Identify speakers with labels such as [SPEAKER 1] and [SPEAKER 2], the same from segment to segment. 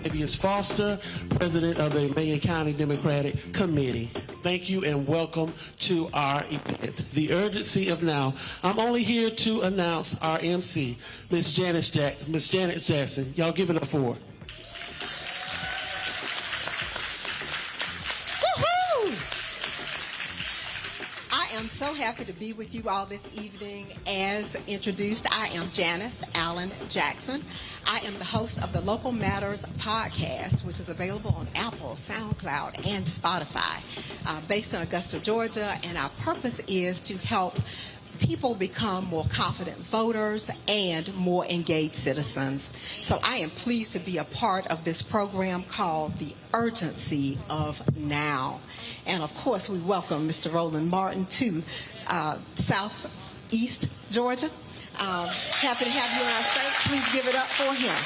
[SPEAKER 1] Fabius Foster, President of the Emanuel County Democratic Committee. Thank you and welcome to our event. The urgency of now. I'm only here to announce our MC, Miss Janet Jackson. Y'all give it up for her.
[SPEAKER 2] I'm so happy to be with you all this evening. As introduced, I am Janice Allen Jackson. I am the host of the Local Matters podcast, which is available on Apple, SoundCloud, and Spotify, based in Augusta, Georgia. And our purpose is to help people become more confident voters and more engaged citizens. So I am pleased to be a part of this program called The Urgency of Now. And of course, we welcome Mr. Roland Martin to Southeast Georgia. Happy to have you in our state. Please give it up for him.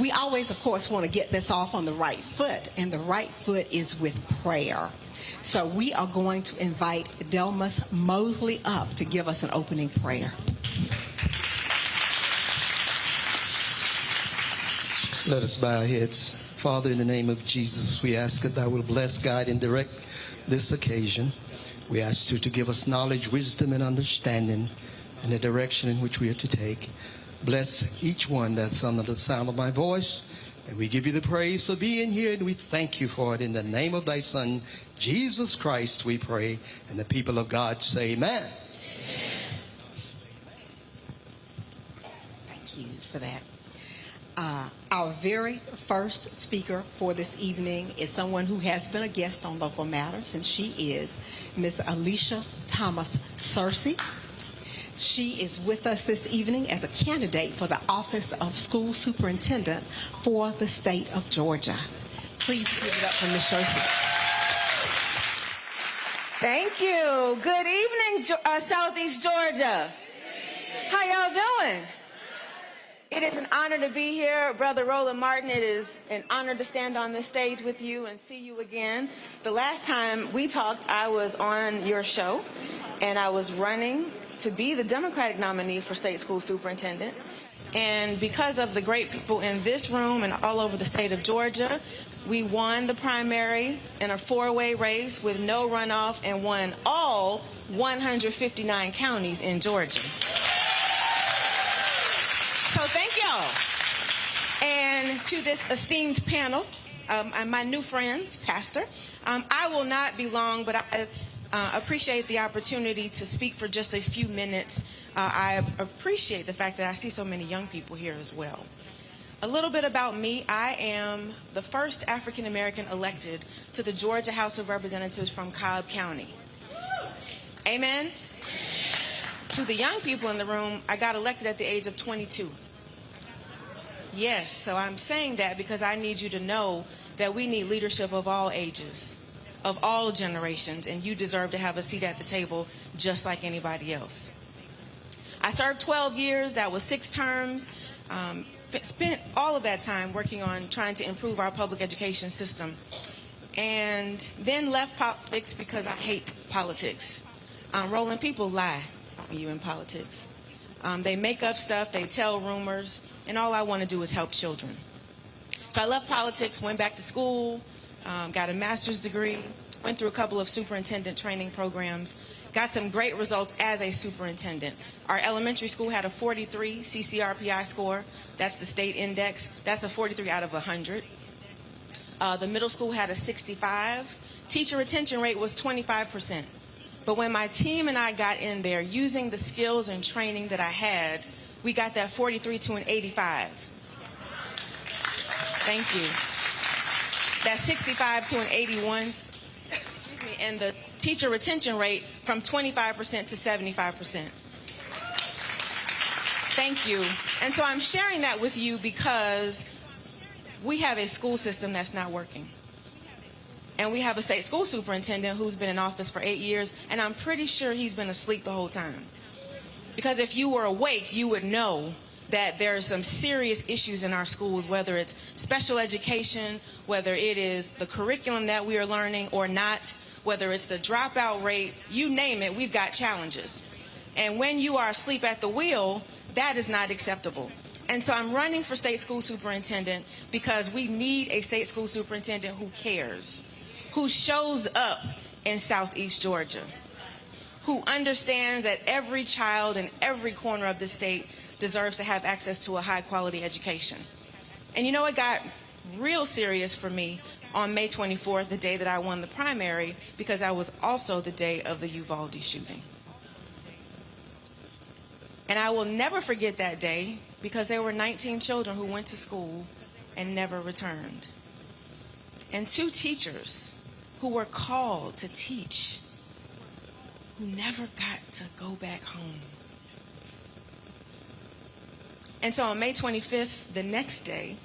[SPEAKER 2] We always, of course, want to get this off on the right foot, and the right foot is with prayer. So we are going to invite Delmas Mosley up to give us an opening prayer.
[SPEAKER 3] Let us bow our heads. Father, in the name of Jesus, we ask that thou will bless, guide, and direct this occasion. We ask you to give us knowledge, wisdom, and understanding in the direction in which we are to take. Bless each one that's under the sound of my voice. And we give you the praise for being here, and we thank you for it. In the name of thy Son, Jesus Christ, we pray. And the people of God say amen.
[SPEAKER 2] Amen. Thank you for that. Our very first speaker for this evening is someone who has been a guest on Local Matters, and she is Ms. Alicia Thomas Searcy. She is with us this evening as a candidate for the office of school superintendent for the state of Georgia. Please give it up for Ms. Searcy.
[SPEAKER 4] Thank you. Good evening, Southeast Georgia. How y'all doing? It is an honor to be here, Brother Roland Martin. It is an honor to stand on this stage with you and see you again. The last time we talked, I was on your show, and I was running to be the Democratic nominee for state school superintendent. And because of the great people in this room and all over the state of Georgia, we won the primary in a four-way race with no runoff and won all 159 counties in Georgia. So thank y'all. And to this esteemed panel, and my new friends, Pastor, I will not be long, but I appreciate the opportunity to speak for just a few minutes. I appreciate the fact that I see so many young people here as well. A little bit about me. I am the first African American elected to the Georgia House of Representatives from Cobb County. Amen? To the young people in the room, I got elected at the age of 22. Yes, so I'm saying that because I need you to know that we need leadership of all ages, of all generations, and you deserve to have a seat at the table just like anybody else. I served 12 years, that was 6 terms, spent all of that time working on trying to improve our public education system, and then left politics because I hate politics. Roland, people lie when you're in politics. They make up stuff, they tell rumors, and all I want to do is help children. So I left politics, went back to school, got a master's degree, went through a couple of superintendent training programs, got some great results as a superintendent. Our elementary school had a 43 CCRPI score. That's the state index. That's a 43 out of 100. The middle school had a 65. Teacher retention rate was 25%. But when my team and I got in there, using the skills and training that I had, we got that 43 to an 85. Thank you. That 65 to an 81. And the teacher retention rate from 25% to 75%. Thank you. And so I'm sharing that with you because we have a school system that's not working. And we have a state school superintendent who's been in office for 8 years, and I'm pretty sure he's been asleep the whole time. Because if you were awake, you would know that there are some serious issues in our schools, whether it's special education, whether it is the curriculum that we are learning or not, whether it's the dropout rate, you name it, we've got challenges. And when you are asleep at the wheel, that is not acceptable. And so I'm running for state school superintendent because we need a state school superintendent who cares, who shows up in Southeast Georgia, who understands that every child in every corner of the state deserves to have access to a high-quality education. And you know, it got real serious for me on May 24th, the day that I won the primary, because that was also the day of the Uvalde shooting. And I will never forget that day because there were 19 children who went to school and never returned. And 2 teachers who were called to teach who never got to go back home. And so on May 25th, the next day,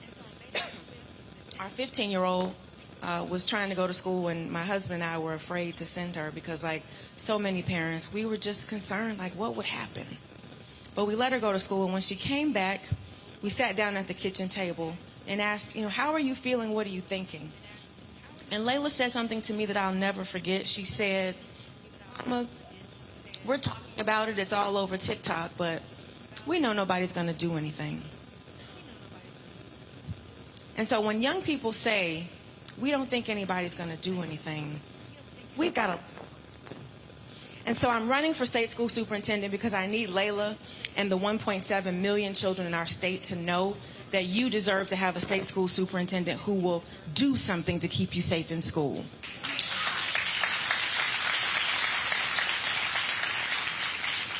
[SPEAKER 4] our 15-year-old was trying to go to school, and my husband and I were afraid to send her because, like so many parents, we were just concerned, like, what would happen? But we let her go to school, and when she came back, we sat down at the kitchen table and asked, you know, how are you feeling? What are you thinking? And Layla said something to me that I'll never forget. She said, we're talking about it, it's all over TikTok, but we know nobody's going to do anything. And so when young people say, we don't think anybody's going to do anything, we've got to. And so I'm running for state school superintendent because I need Layla and the 1.7 million children in our state to know that you deserve to have a state school superintendent who will do something to keep you safe in school.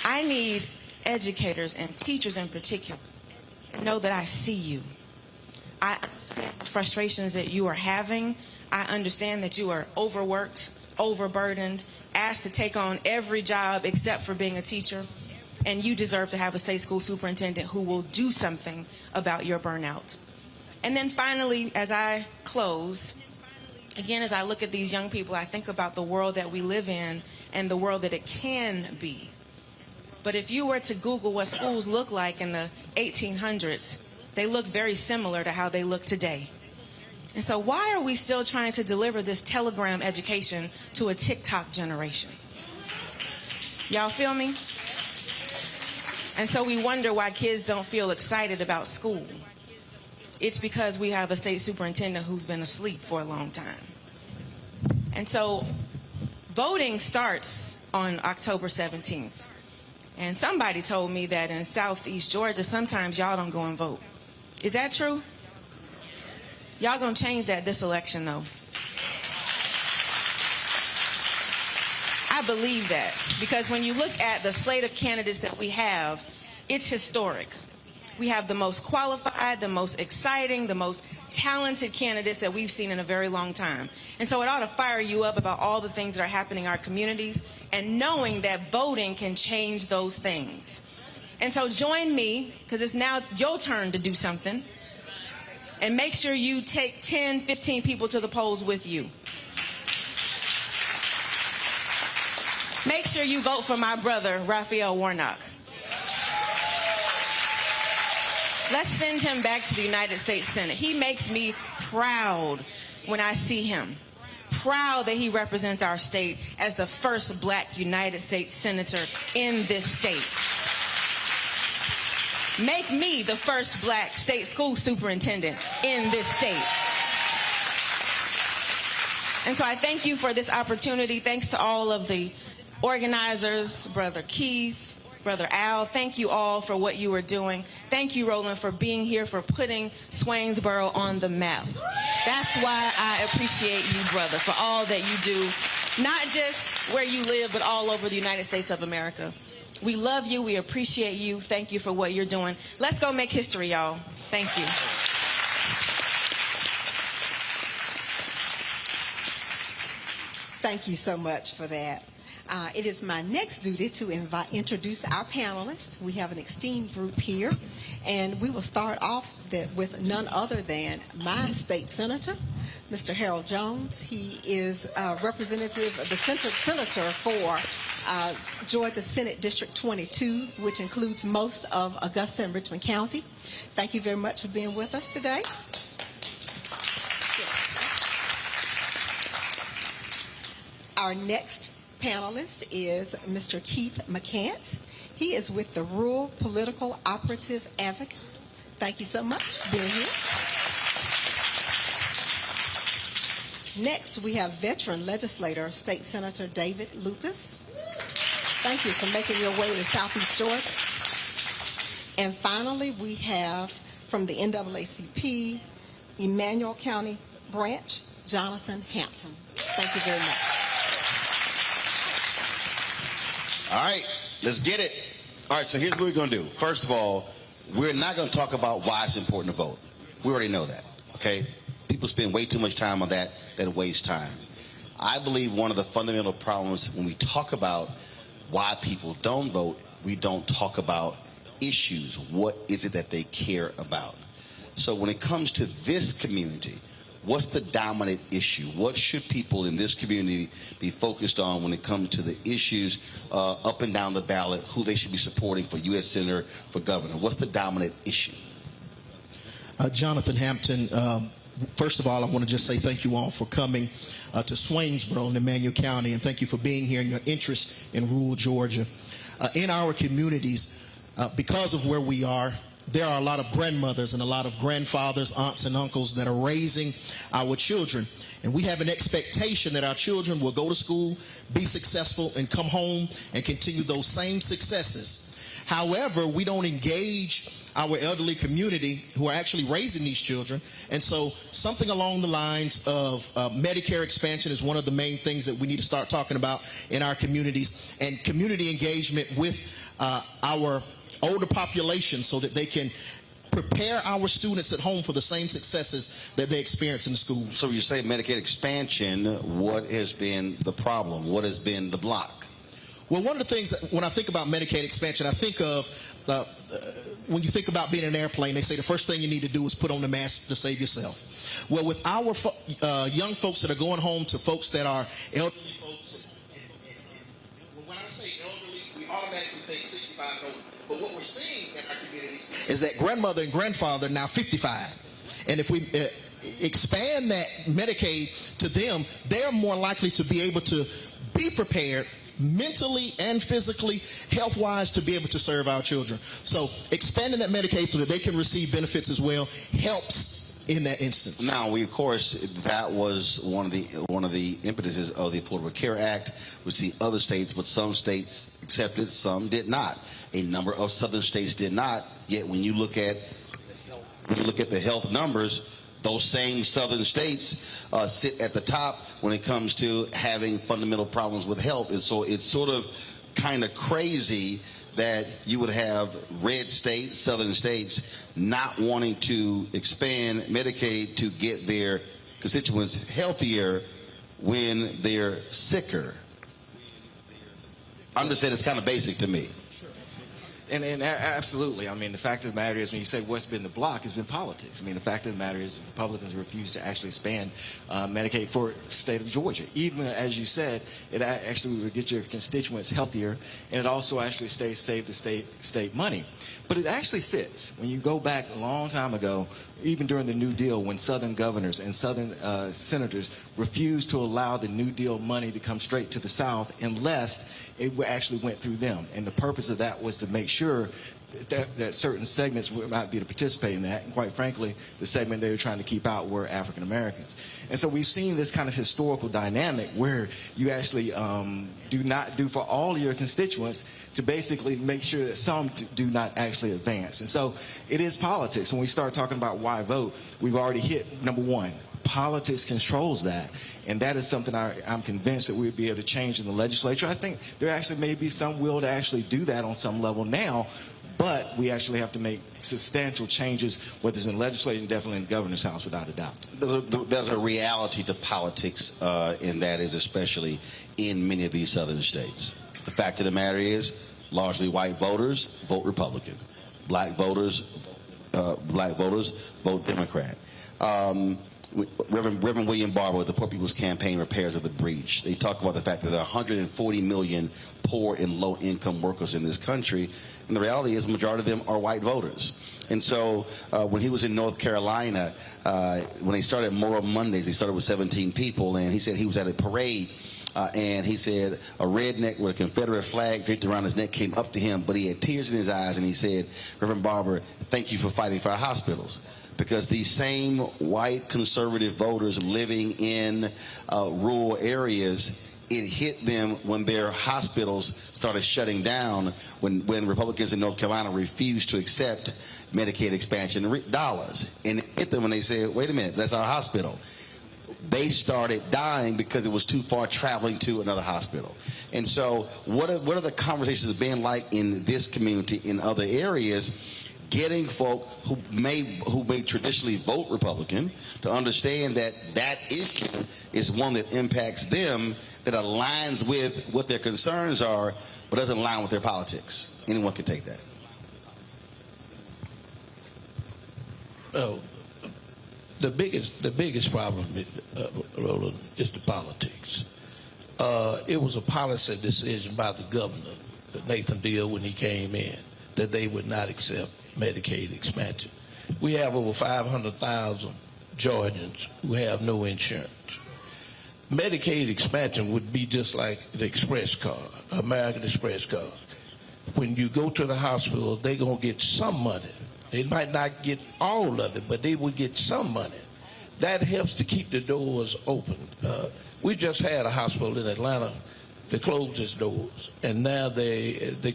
[SPEAKER 4] I need educators and teachers in particular to know that I see you. I understand the frustrations that you are having. I understand that you are overworked, overburdened, asked to take on every job except for being a teacher. And you deserve to have a state school superintendent who will do something about your burnout. And then finally, as I close, again, as I look at these young people, I think about the world that we live in and the world that it can be. But if you were to Google what schools look like in the 1800s, they look very similar to how they look today. And so why are we still trying to deliver this telegram education to a TikTok generation? Y'all feel me? And so we wonder why kids don't feel excited about school. It's because we have a state superintendent who's been asleep for a long time. And so voting starts on October 17th. And somebody told me that in Southeast Georgia, sometimes y'all don't go and vote. Is that true? Y'all gonna change that this election, though. I believe that, because when you look at the slate of candidates that we have, it's historic. We have the most qualified, the most exciting, the most talented candidates that we've seen in a very long time. And so it ought to fire you up about all the things that are happening in our communities and knowing that voting can change those things. And so join me, because it's now your turn to do something. And make sure you take 10, 15 people to the polls with you. Make sure you vote for my brother, Raphael Warnock. Let's send him back to the United States Senate. He makes me proud when I see him. Proud that he represents our state as the first black United States senator in this state. Make me the first black state school superintendent in this state. And so I thank you for this opportunity. Thanks to all of the organizers, Brother Keith, Brother Al, thank you all for what you are doing. Thank you, Roland, for being here, for putting Swainsboro on the map. That's why I appreciate you, brother, for all that you do, not just where you live, but all over the United States of America. We love you. We appreciate you. Thank you for what you're doing. Let's go make history, y'all. Thank you.
[SPEAKER 2] Thank you so much for that. It is my next duty to introduce our panelists. We have an esteemed group here, and we will start off with none other than my state senator, Mr. Harold Jones. He is representative of the senator for Georgia Senate District 22, which includes most of Augusta and Richmond County. Thank you very much for being with us today. Our next panelist is Mr. Keith McCants. He is with the Rural Political Operative Advocate. Thank you so much for being here. Next, we have veteran legislator, State Senator David Lucas. Thank you for making your way to Southeast Georgia. And finally, we have from the NAACP, Emanuel County branch, Jonathan Hampton. Thank you very much.
[SPEAKER 5] All right, let's get it. All right, so here's what we're going to do. First of all, we're not going to talk about why it's important to vote. We already know that, okay? People spend way too much time on that wastes time. I believe one of the fundamental problems when we talk about why people don't vote, we don't talk about issues. What is it that they care about? So when it comes to this community, what's the dominant issue? What should people in this community be focused on when it comes to the issues up and down the ballot, who they should be supporting for U.S. Senator, for governor? What's the dominant issue?
[SPEAKER 6] Jonathan Hampton, first of all, I want to just say thank you all for coming to Swainsboro-Emanuel County, and thank you for being here and your interest in rural Georgia. In our communities, because of where we are, there are a lot of grandmothers and a lot of grandfathers, aunts and uncles that are raising our children. And we have an expectation that our children will go to school, be successful, and come home and continue those same successes. However, we don't engage our elderly community who are actually raising these children. And so something along the lines of Medicare expansion is one of the main things that we need to start talking about in our communities, and community engagement with our older population so that they can prepare our students at home for the same successes that they experience in the schools.
[SPEAKER 5] So you say Medicaid expansion, what has been the problem? What has been the block?
[SPEAKER 6] Well, one of the things that when I think about Medicaid expansion, I think of when you think about being in an airplane, they say the first thing you need to do is put on the mask to save yourself. Well, with our young folks that are going home to folks that are elderly folks, and when I say elderly, we automatically think 65 and older. But what we're seeing in our communities is that grandmother and grandfather are now 55. And if we expand that Medicaid to them, they're more likely to be able to be prepared mentally and physically, health-wise, to be able to serve our children. So expanding that Medicaid so that they can receive benefits as well helps in that instance.
[SPEAKER 5] Now, of course, that was one of the impetuses of the Affordable Care Act. We see other states, but some states accepted, some did not. A number of southern states did not. Yet when you look at the health numbers, those same southern states sit at the top when it comes to having fundamental problems with health. And so it's sort of kind of crazy that you would have red states, southern states, not wanting to expand Medicaid to get their constituents healthier when they're sicker. I'm just saying it's kind of basic to me.
[SPEAKER 7] And absolutely. I mean, the fact of the matter is, when you say what's been the block, it's been politics. I mean, the fact of the matter is Republicans refuse to actually expand Medicaid for the state of Georgia. Even, as you said, it actually would get your constituents healthier, and it also actually save the state money. But it actually fits. When you go back a long time ago, even during the New Deal, when Southern governors and Southern senators refused to allow the New Deal money to come straight to the South unless it actually went through them. And the purpose of that was to make sure that certain segments might be to participate in that. And quite frankly, the segment they were trying to keep out were African Americans. And so we've seen this kind of historical dynamic where you actually do not do for all of your constituents to basically make sure that some do not actually advance. And so it is politics. When we start talking about why vote, we've already hit number one. Politics controls that, and that is something I'm convinced that we'll be able to change in the legislature. I think there actually may be some will to actually do that on some level now, but we actually have to make substantial changes, whether it's in the legislature and definitely in the governor's house, without a doubt.
[SPEAKER 5] There's a reality to politics, and that is especially in many of these southern states. The fact of the matter is, largely white voters vote Republican. Black voters vote Democrat. Reverend William Barber with the Poor People's Campaign Repairs of the Breach. They talk about the fact that there are 140 million poor and low-income workers in this country, and the reality is the majority of them are white voters. And so when he was in North Carolina, when they started Moral Mondays, they started with 17 people, and he said he was at a parade and he said a redneck with a Confederate flag draped around his neck came up to him, but he had tears in his eyes, and he said, "Reverend Barber, thank you for fighting for our hospitals." Because these same white conservative voters living in rural areas, it hit them when their hospitals started shutting down, when Republicans in North Carolina refused to accept Medicaid expansion dollars. And it hit them when they said, wait a minute, that's our hospital. They started dying because it was too far traveling to another hospital. And so what are the conversations been like in this community, in other areas, getting folk who may traditionally vote Republican to understand that that issue is one that impacts them, that aligns with what their concerns are, but doesn't align with their politics? Anyone can take that.
[SPEAKER 8] Well, the biggest problem, Roland, is the politics. It was a policy decision by the governor, Nathan Deal, when he came in, that they would not accept Medicaid expansion. We have over 500,000 Georgians who have no insurance. Medicaid expansion would be just like the Express card, American Express card. When you go to the hospital, they're going to get some money. They might not get all of it, but they would get some money. That helps to keep the doors open. We just had a hospital in Atlanta that closed its doors, and now this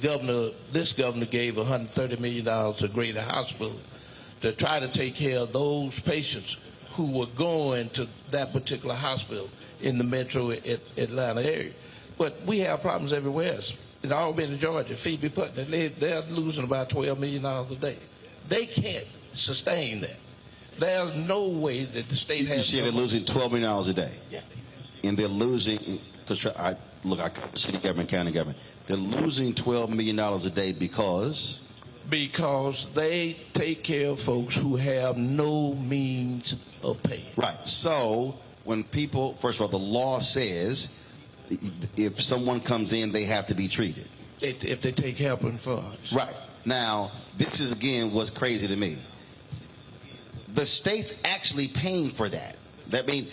[SPEAKER 8] governor gave $130 million to Greater Hospital to try to take care of those patients who were going to that particular hospital in the metro Atlanta area. But we have problems everywhere else. In Albany, Georgia, Phoebe Putnam, they're losing about $12 million a day. They can't sustain that. There's no way that the state has.
[SPEAKER 5] You see, they're losing $12 million a day.
[SPEAKER 8] Yeah.
[SPEAKER 5] And they're losing, because I cover city government, county government. They're losing $12 million a day because
[SPEAKER 8] they take care of folks who have no means of paying.
[SPEAKER 5] Right. So when people, first of all, the law says if someone comes in, they have to be treated.
[SPEAKER 8] If they take helping funds.
[SPEAKER 5] Right. Now, this is, again, what's crazy to me. The state's actually paying for that. That means,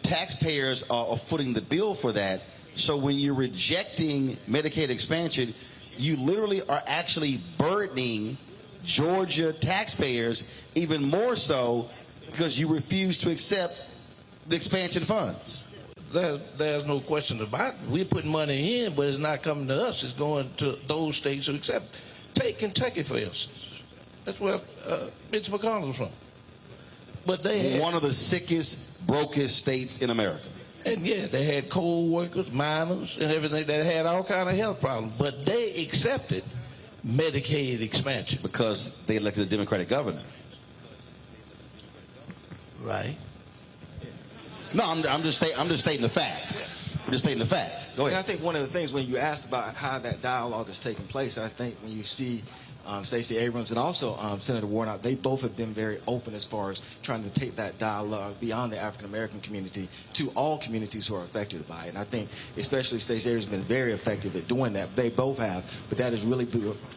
[SPEAKER 5] taxpayers are footing the bill for that. So when you're rejecting Medicaid expansion, you literally are actually burdening Georgia taxpayers even more so because you refuse to accept the expansion funds.
[SPEAKER 8] There's no question about it. We're putting money in, but it's not coming to us. It's going to those states who accept. Take Kentucky, for instance. That's where Mitch McConnell's from. But they had,
[SPEAKER 5] one of the sickest, brokest states in America.
[SPEAKER 8] And yeah, they had coal workers, miners, and everything that had all kind of health problems. But they accepted Medicaid expansion
[SPEAKER 5] because they elected a Democratic governor.
[SPEAKER 8] Right.
[SPEAKER 5] No, I'm just stating the fact. I'm just stating the fact. Go ahead.
[SPEAKER 7] And I think one of the things when you asked about how that dialogue is taking place, I think when you see Stacey Abrams and also Senator Warnock, they both have been very open as far as trying to take that dialogue beyond the African American community to all communities who are affected by it. And I think especially Stacey Abrams has been very effective at doing that. They both have, but that has really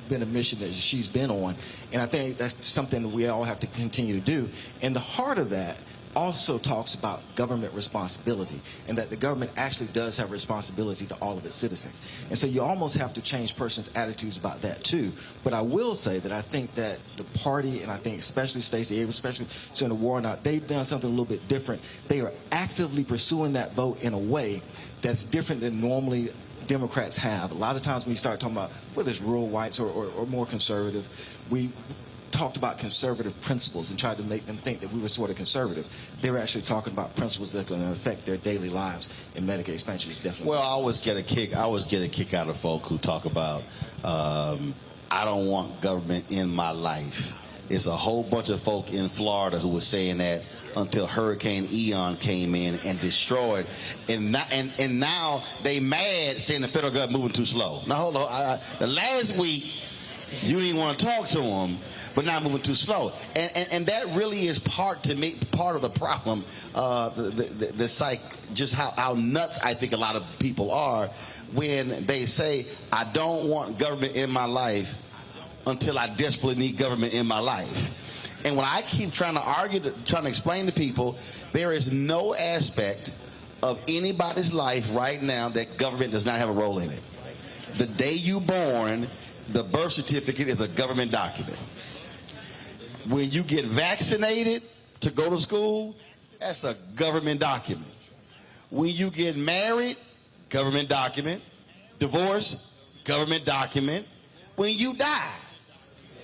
[SPEAKER 7] been a mission that she's been on. And I think that's something that we all have to continue to do. And the heart of that also talks about government responsibility and that the government actually does have responsibility to all of its citizens. And so you almost have to change persons' attitudes about that too. But I will say that I think that the party, and I think especially Stacey Abrams, especially Senator Warnock, they've done something a little bit different. They are actively pursuing that vote in a way that's different than normally Democrats have. A lot of times when you start talking about whether it's rural whites or more conservative, we talked about conservative principles and tried to make them think that we were sort of conservative. They were actually talking about principles that are going to affect their daily lives, and Medicaid expansion is definitely.
[SPEAKER 5] Well, I always get a kick out of folk who talk about I don't want government in my life. It's a whole bunch of folk in Florida who were saying that until Hurricane Ian came in and destroyed, and now they mad saying the federal government moving too slow. Now hold on, the last week you didn't want to talk to them, but now moving too slow, and that really is part of the problem. The psych, just how nuts I think a lot of people are when they say I don't want government in my life until I desperately need government in my life. And when I keep trying to explain to people, there is no aspect of anybody's life right now that government does not have a role in it. The day you born, the birth certificate is a government document. When you get vaccinated to go to school, that's a government document. When you get married, government document. Divorce, government document. When you die,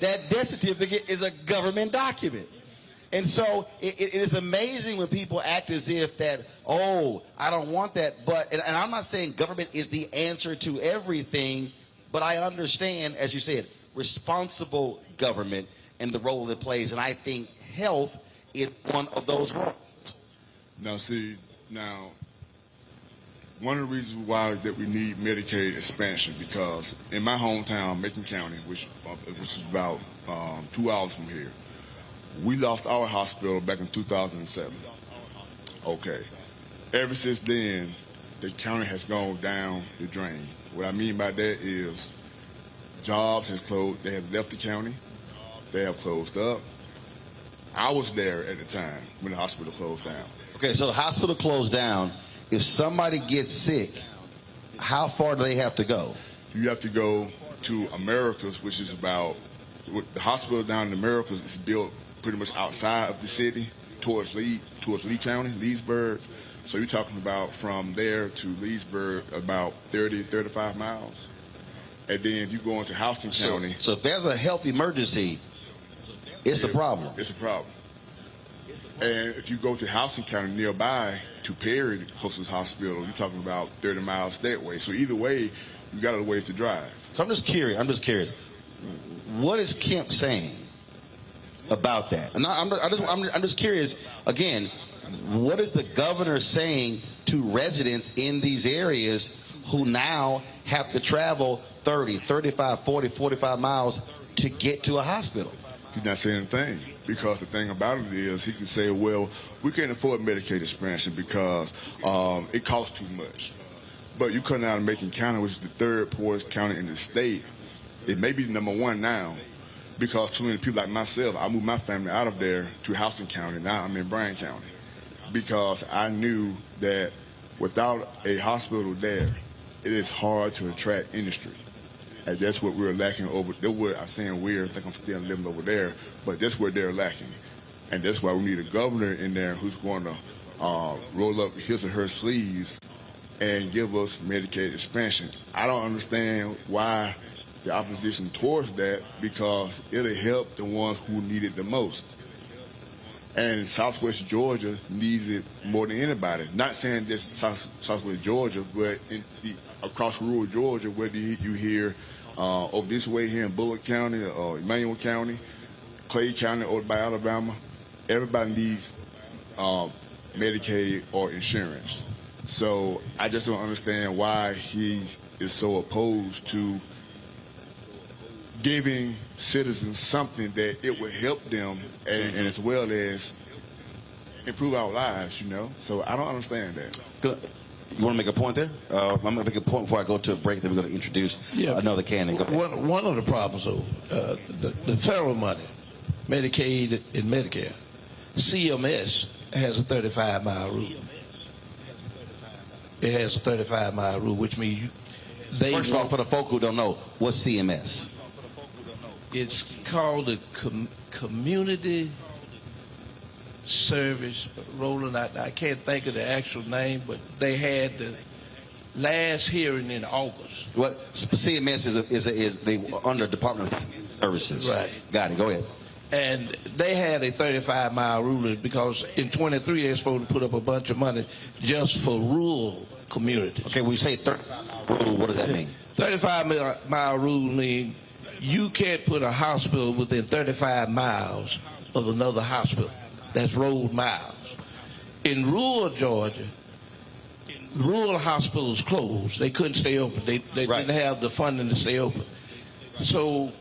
[SPEAKER 5] that death certificate is a government document. And so it is amazing when people act as if that, oh, I don't want that. But, and I'm not saying government is the answer to everything, but I understand, as you said, responsible government and the role it plays. And I think health is one of those roles.
[SPEAKER 9] Now, one of the reasons why that we need Medicaid expansion, because in my hometown, Macon County, which is about 2 hours from here, we lost our hospital back in 2007. Okay. Ever since then, the county has gone down the drain. What I mean by that is jobs has closed. They have left the county. They have closed up. I was there at the time when the hospital closed down.
[SPEAKER 5] Okay, so the hospital closed down. If somebody gets sick, how far do they have to go?
[SPEAKER 9] You have to go to Americas, which is about, the hospital down in Americas is built pretty much outside of the city, towards Lee County, Leesburg. So you're talking about from there to Leesburg about 30, 35 miles. And then if you go into Houston County.
[SPEAKER 5] So if there's a health emergency, it's a problem.
[SPEAKER 9] It's a problem. And if you go to Houston County nearby to Perry, the closest hospital, you're talking about 30 miles that way. So either way, you got a ways to drive.
[SPEAKER 5] So I'm just curious. What is Kemp saying about that? And I'm just curious, again, what is the governor saying to residents in these areas who now have to travel 30, 35, 40, 45 miles to get to a hospital?
[SPEAKER 9] He's not saying anything, because the thing about it is he can say, well, we can't afford Medicaid expansion because it costs too much. But you come out of Macon County, which is the third poorest county in the state. It may be number one now because too many people like myself, I moved my family out of there to Houston County. Now I'm in Bryan County because I knew that without a hospital there, it is hard to attract industry. And that's what we're lacking over there. I'm saying I think I'm still living over there, but that's where they're lacking. And that's why we need a governor in there who's going to roll up his or her sleeves and give us Medicaid expansion. I don't understand why the opposition towards that, because it'll help the ones who need it the most. And Southwest Georgia needs it more than anybody. Not saying just Southwest Georgia, but across rural Georgia, whether you hear over this way here in Bullock County or Emanuel County, Clay County, over by Alabama, everybody needs Medicaid or insurance. So I just don't understand why he is so opposed to giving citizens something that it will help them and as well as improve our lives, So I don't understand that.
[SPEAKER 5] Good. You want to make a point there? I'm going to make a point before I go to a break. Then we're going to introduce another candidate. Go ahead.
[SPEAKER 8] One of the problems, though, the federal money, Medicaid and Medicare, CMS has a 35-mile rule. It has a 35-mile rule, which means
[SPEAKER 5] First of all, for the folk who don't know, what's CMS?
[SPEAKER 8] It's called the Community Service. Roland, I can't think of the actual name, but they had the last hearing in August.
[SPEAKER 5] What CMS is they under Department of Services.
[SPEAKER 8] Right.
[SPEAKER 5] Got it. Go ahead.
[SPEAKER 8] And they had a 35-mile rule because in 23 they're supposed to put up a bunch of money just for rural communities.
[SPEAKER 5] Okay, when you say 35-mile rule, what does that mean?
[SPEAKER 8] 35-mile rule means you can't put a hospital within 35 miles of another hospital. That's road miles. In rural Georgia, rural hospitals closed. They couldn't stay open. They didn't have the funding to stay open. So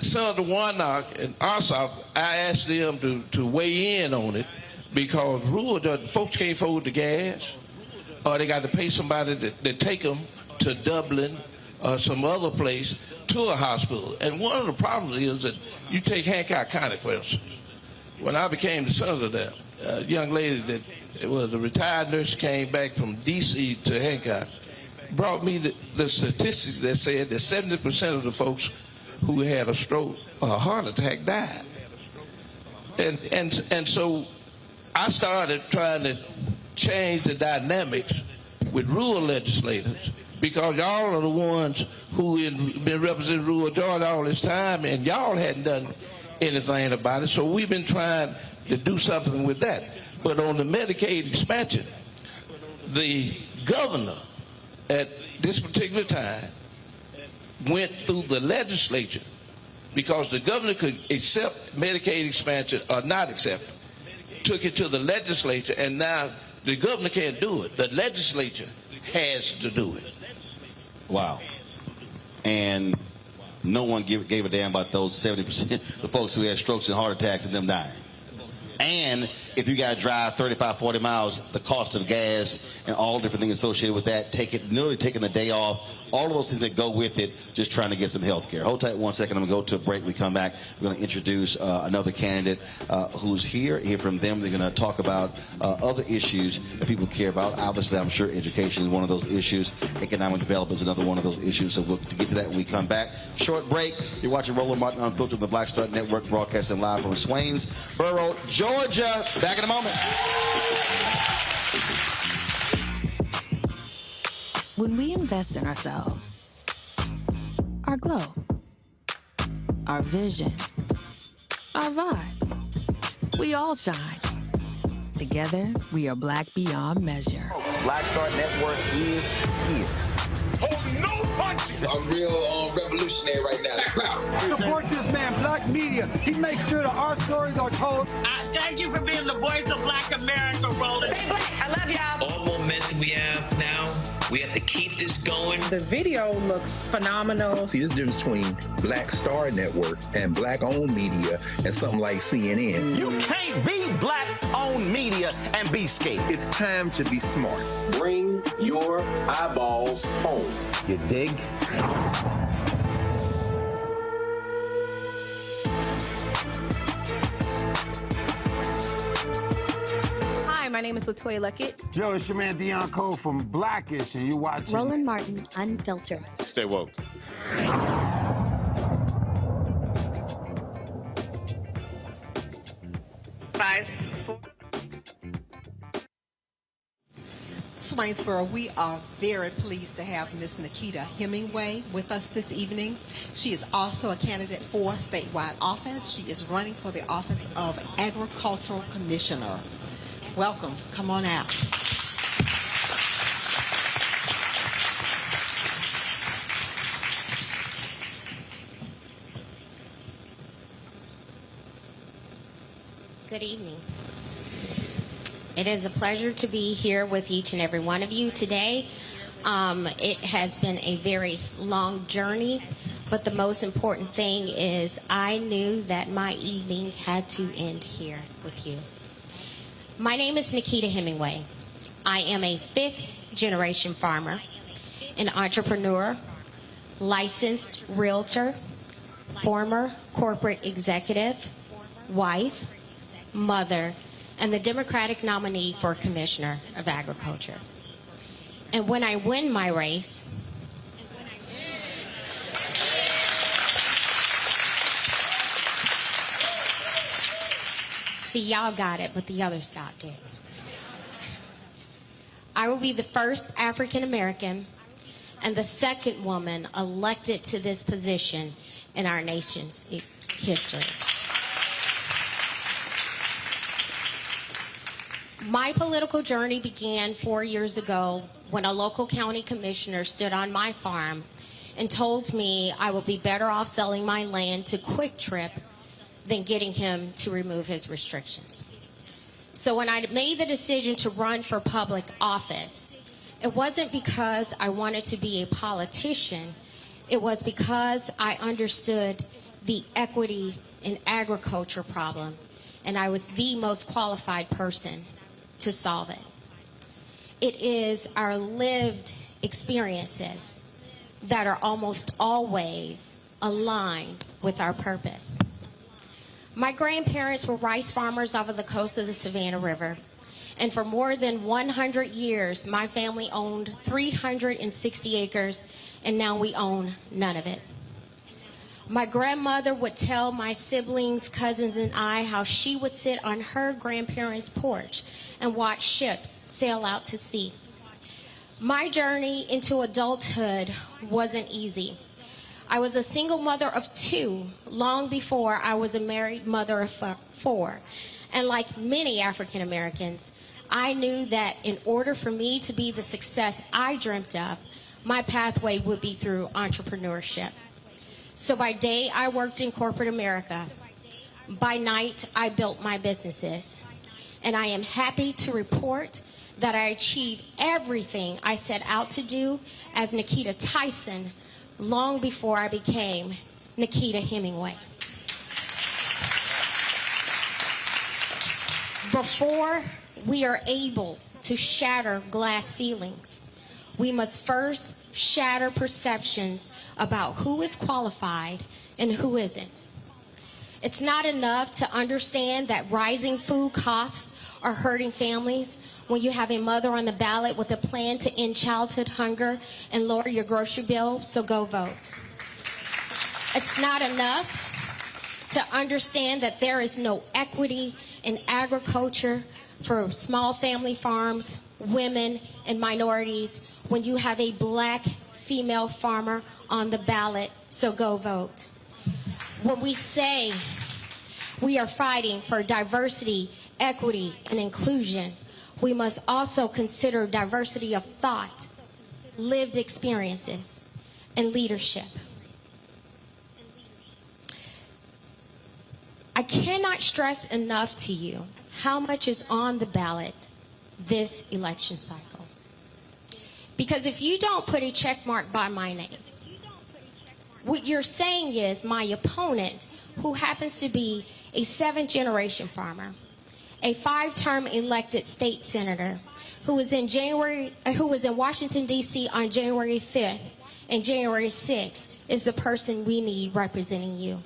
[SPEAKER 8] Senator Warnock and Ossoff, I asked them to weigh in on it because rural Georgia, folks can't afford the gas, or they got to pay somebody to take them to Dublin or some other place to a hospital. And one of the problems is that you take Hancock County, for instance. When I became the senator there, a young lady that was a retired nurse, came back from D.C. to Hancock, brought me the statistics that said that 70% of the folks who had a stroke or a heart attack died. And so I started trying to change the dynamics with rural legislators, because y'all are the ones who have been representing rural Georgia all this time, and y'all hadn't done anything about it. So we've been trying to do something with that. But on the Medicaid expansion, the governor at this particular time went through the legislature, because the governor could accept Medicaid expansion or not accept it, took it to the legislature, and now the governor can't do it. The legislature has to do it.
[SPEAKER 5] Wow. And no one gave a damn about those 70% the folks who had strokes and heart attacks and them dying. And if you got to drive 35, 40 miles, the cost of gas and all different things associated with that, nearly taking the day off, all of those things that go with it, just trying to get some health care. Hold tight 1 second. I'm going to go to a break. We come back. We're going to introduce another candidate who's here. Hear from them. They're going to talk about other issues that people care about. Obviously, I'm sure education is one of those issues. Economic development is another one of those issues. So we'll get to that when we come back. Short break. You're watching Roland Martin Unfiltered on the Black Star Network, broadcasting live from Swainsboro, Georgia. Back in a moment.
[SPEAKER 10] When we invest in ourselves, our glow, our vision, our vibe, we all shine. Together, we are black beyond measure.
[SPEAKER 11] Black Star Network is here.
[SPEAKER 12] Hold no punches!
[SPEAKER 11] I'm real revolutionary right now.
[SPEAKER 13] Support this man, Black Media. He makes sure that our stories are told.
[SPEAKER 12] Thank you for being the voice of Black America, Roland.
[SPEAKER 14] Stay black. I love y'all.
[SPEAKER 15] All momentum we have now, we have to keep this going.
[SPEAKER 16] The video looks phenomenal.
[SPEAKER 17] See, there's a difference between Black Star Network and black-owned media and something like CNN.
[SPEAKER 11] You can't be black-owned media and be scared.
[SPEAKER 17] It's time to be smart.
[SPEAKER 11] Bring your eyeballs home. You dig?
[SPEAKER 18] Hi, my name is LaToya Luckett.
[SPEAKER 19] Yo, it's your man Dion Cole from Blackish, and you watching
[SPEAKER 18] Roland Martin Unfiltered.
[SPEAKER 9] Stay woke.
[SPEAKER 2] Swainsboro, we are very pleased to have Ms. Nikita Hemingway with us this evening. She is also a candidate for statewide office. She is running for the office of Agricultural Commissioner. Welcome. Come on out.
[SPEAKER 20] Good evening. It is a pleasure to be here with each and every one of you today. It has been a very long journey, but the most important thing is I knew that my evening had to end here with you. My name is Nikita Hemingway. I am a fifth-generation farmer, an entrepreneur, licensed realtor, former corporate executive, wife, mother, and the Democratic nominee for Commissioner of Agriculture. And when I win my race, see, y'all got it, but the others stopped it. I will be the first African American and the second woman elected to this position in our nation's history. My political journey began 4 years ago when a local county commissioner stood on my farm and told me I would be better off selling my land to Quick Trip than getting him to remove his restrictions. So when I made the decision to run for public office, it wasn't because I wanted to be a politician. It was because I understood the equity in agriculture problem, and I was the most qualified person to solve it. It is our lived experiences that are almost always aligned with our purpose. My grandparents were rice farmers off of the coast of the Savannah River. And for more than 100 years, my family owned 360 acres, and now we own none of it. My grandmother would tell my siblings, cousins, and I how she would sit on her grandparents' porch and watch ships sail out to sea. My journey into adulthood wasn't easy. I was a single mother of 2 long before I was a married mother of 4. And like many African Americans, I knew that in order for me to be the success I dreamt of, my pathway would be through entrepreneurship. So by day, I worked in corporate America. By night, I built my businesses. And I am happy to report that I achieved everything I set out to do as Nikita Tyson long before I became Nikita Hemingway. Before we are able to shatter glass ceilings, we must first shatter perceptions about who is qualified and who isn't. It's not enough to understand that rising food costs are hurting families when you have a mother on the ballot with a plan to end childhood hunger and lower your grocery bill, so go vote. It's not enough to understand that there is no equity in agriculture for small family farms, women, and minorities when you have a black female farmer on the ballot, so go vote. When we say we are fighting for diversity, equity, and inclusion, we must also consider diversity of thought, lived experiences, and leadership. I cannot stress enough to you how much is on the ballot this election cycle. Because if you don't put a check mark by my name, what you're saying is my opponent, who happens to be a 7th-generation farmer, a 5-term elected state senator, who was in Washington, D.C. on January 5th and January 6th, is the person we need representing you.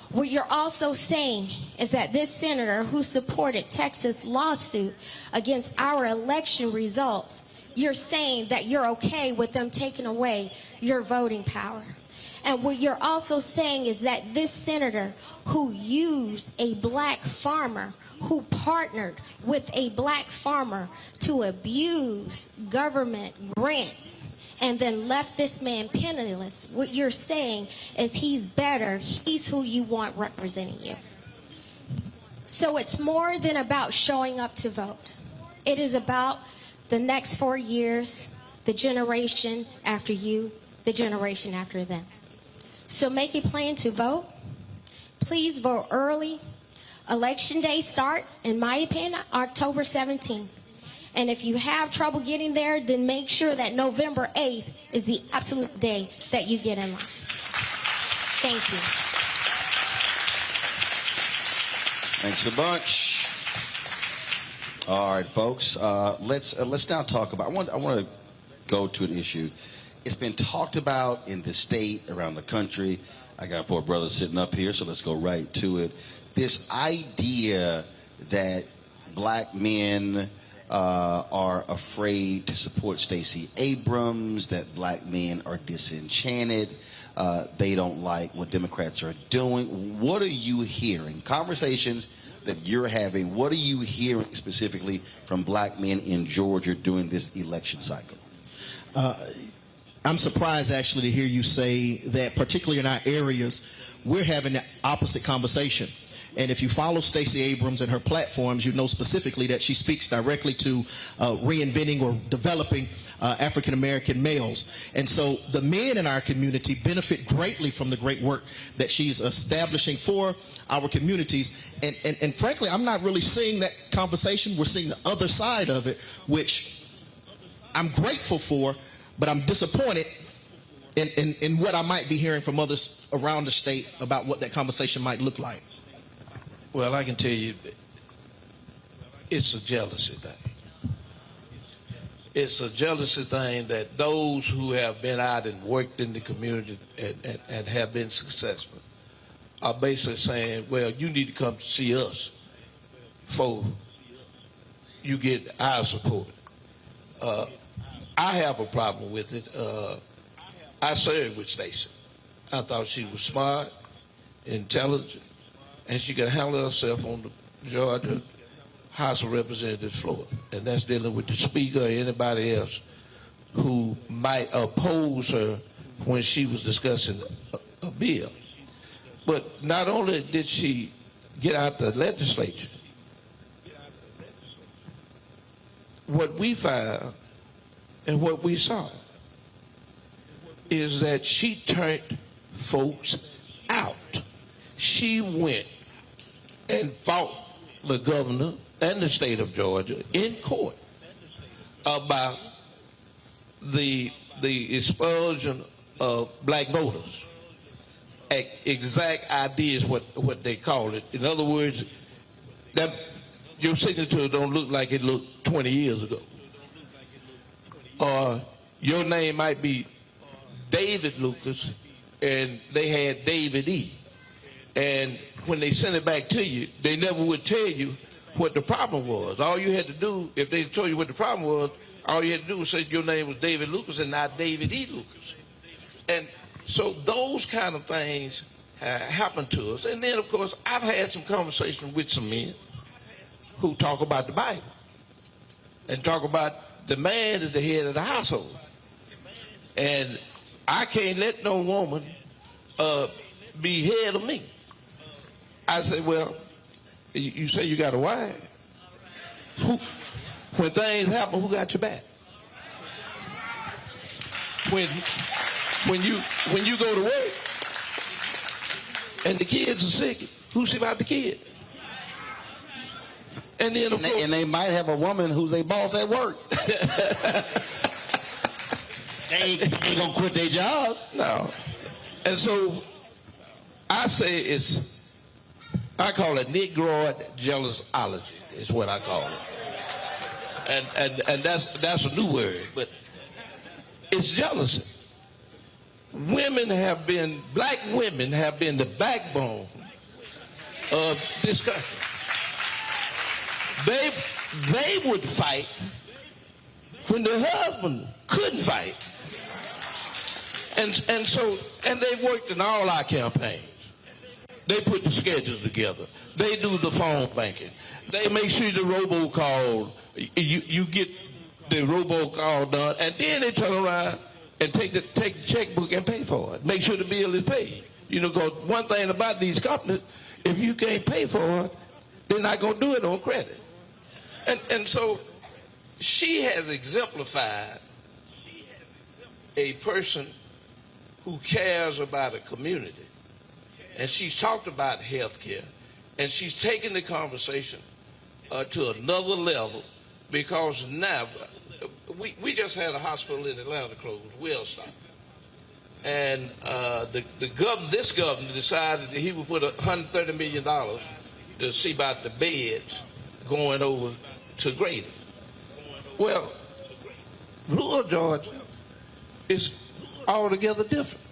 [SPEAKER 20] What you're also saying is that this senator who supported Texas' lawsuit against our election results, you're saying that you're okay with them taking away your voting power. And what you're also saying is that this senator who used a black farmer, who partnered with a black farmer to abuse government grants and then left this man penniless, what you're saying is he's better, he's who you want representing you. So it's more than about showing up to vote. It is about the next 4 years, the generation after you, the generation after them. So make a plan to vote. Please vote early. Election day starts, in my opinion, October 17th. And if you have trouble getting there, then make sure that November 8th is the absolute day that you get in line. Thank you.
[SPEAKER 5] Thanks a bunch. All right, folks. Let's now talk about. I want to go to an issue. It's been talked about in the state, around the country. I got 4 brothers sitting up here, so let's go right to it. This idea that black men are afraid to support Stacey Abrams, that black men are disenchanted, they don't like what Democrats are doing. What are you hearing? Conversations that you're having, what are you hearing specifically from black men in Georgia during this election cycle?
[SPEAKER 6] I'm surprised actually to hear you say that, particularly in our areas, we're having the opposite conversation. And if you follow Stacey Abrams and her platforms, you know specifically that she speaks directly to reinventing or developing African-American males. And so the men in our community benefit greatly from the great work that she's establishing for our communities. And frankly, I'm not really seeing that conversation. We're seeing the other side of it, which I'm grateful for, but I'm disappointed in what I might be hearing from others around the state about what that conversation might look like.
[SPEAKER 8] Well, I can tell you, it's a jealousy thing. It's a jealousy thing that those who have been out and worked in the community and have been successful are basically saying, well, you need to come to see us before you get our support. I have a problem with it. I served with Stacey. I thought she was smart, intelligent, and she could handle herself on the Georgia House of Representatives floor. And that's dealing with the speaker or anybody else who might oppose her when she was discussing a bill. But not only did she get out the legislature, what we found and what we saw is that she turned folks out. She went and fought the governor and the state of Georgia in court about the expulsion of black voters. Exact idea is what they call it. In other words, that your signature don't look like it looked 20 years ago. Or your name might be David Lucas and they had David E. And when they sent it back to you, they never would tell you what the problem was. All you had to do, if they told you what the problem was, all you had to do was say your name was David Lucas and not David E. Lucas. And so those kind of things happen to us. And then, of course, I've had some conversations with some men who talk about the Bible and talk about the man at the head of the household. And I can't let no woman be head of me. I say, well, you say you got a wife. When things happen, who got your back? When you go to work and the kids are sick, who see about the kid? And then of course,
[SPEAKER 5] and they might have a woman who's a boss at work. They ain't gonna quit their job.
[SPEAKER 8] No. And so I say I call it Negroid jealousology is what I call it. And that's a new word, but it's jealousy. Black women have been the backbone of this country. They would fight when the husband couldn't fight. And they worked in all our campaigns. They put the schedules together. They do the phone banking. They make sure the robocall, you get the robocall done, and then they turn around and take the checkbook and pay for it. Make sure the bill is paid. You know, because one thing about these companies, if you can't pay for it, they're not going to do it on credit. And so she has exemplified a person who cares about a community. And she's talked about health care. And she's taken the conversation to another level because now, we just had a hospital in Atlanta closed, Wellstock. And this governor decided that he would put $130 million to see about the beds going over to Grady. Well, rural Georgia is altogether different.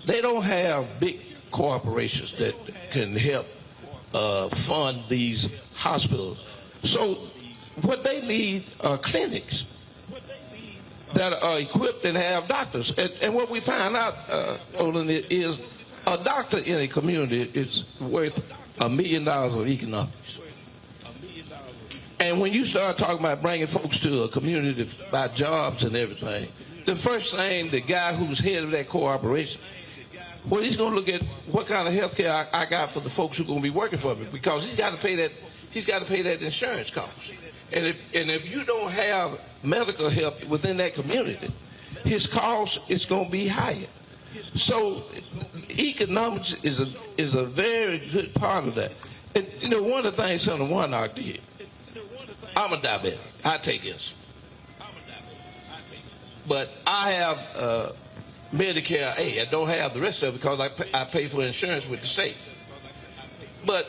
[SPEAKER 8] They don't have big corporations that can help fund these hospitals. So what they need are clinics that are equipped and have doctors. And what we find out, Roland, is a doctor in a community is worth $1 million of economics. And when you start talking about bringing folks to a community about jobs and everything, the first thing, the guy who's head of that corporation, well, he's going to look at what kind of health care I got for the folks who are going to be working for me, because he's got to pay that insurance cost. And if you don't have medical help within that community, his cost is going to be higher. So economics is a very good part of that. And you know, one of the things Senator Warnock did, I'm a diabetic. I take insulin. But I have Medicare A. I don't have the rest of it because I pay for insurance with the state. But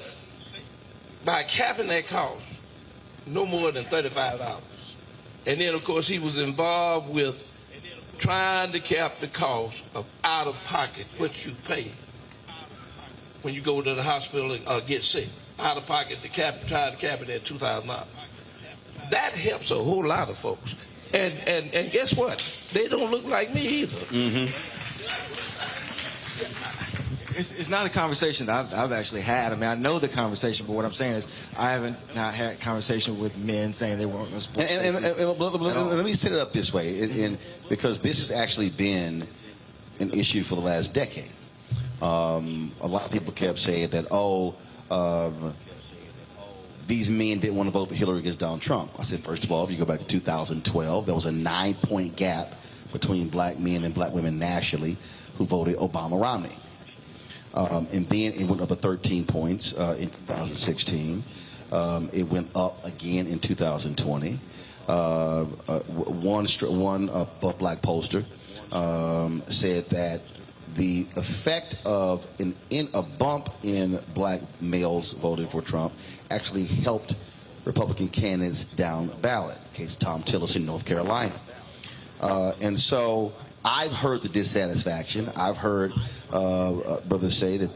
[SPEAKER 8] by capping that cost, no more than $35. And then, of course, he was involved with trying to cap the cost of out-of-pocket, what you pay when you go to the hospital and get sick. Out of pocket, the child cabinet at $2,000. That helps a whole lot of folks. And guess what? They don't look like me either.
[SPEAKER 5] Mm-hmm.
[SPEAKER 7] It's not a conversation that I've actually had. I mean, I know the conversation, but what I'm saying is I haven't not had conversation with men saying they weren't going to support.
[SPEAKER 5] Let me set it up this way, because this has actually been an issue for the last decade. A lot of people kept saying that, these men didn't want to vote for Hillary against Donald Trump. I said, first of all, if you go back to 2012, there was a 9-point gap between black men and black women nationally who voted Obama-Romney. And then it went up to 13 points in 2016. It went up again in 2020. One black pollster said that the effect of a bump in black males voting for Trump actually helped Republican candidates down ballot. Case Tom Tillis in North Carolina. And so I've heard the dissatisfaction. I've heard brothers say that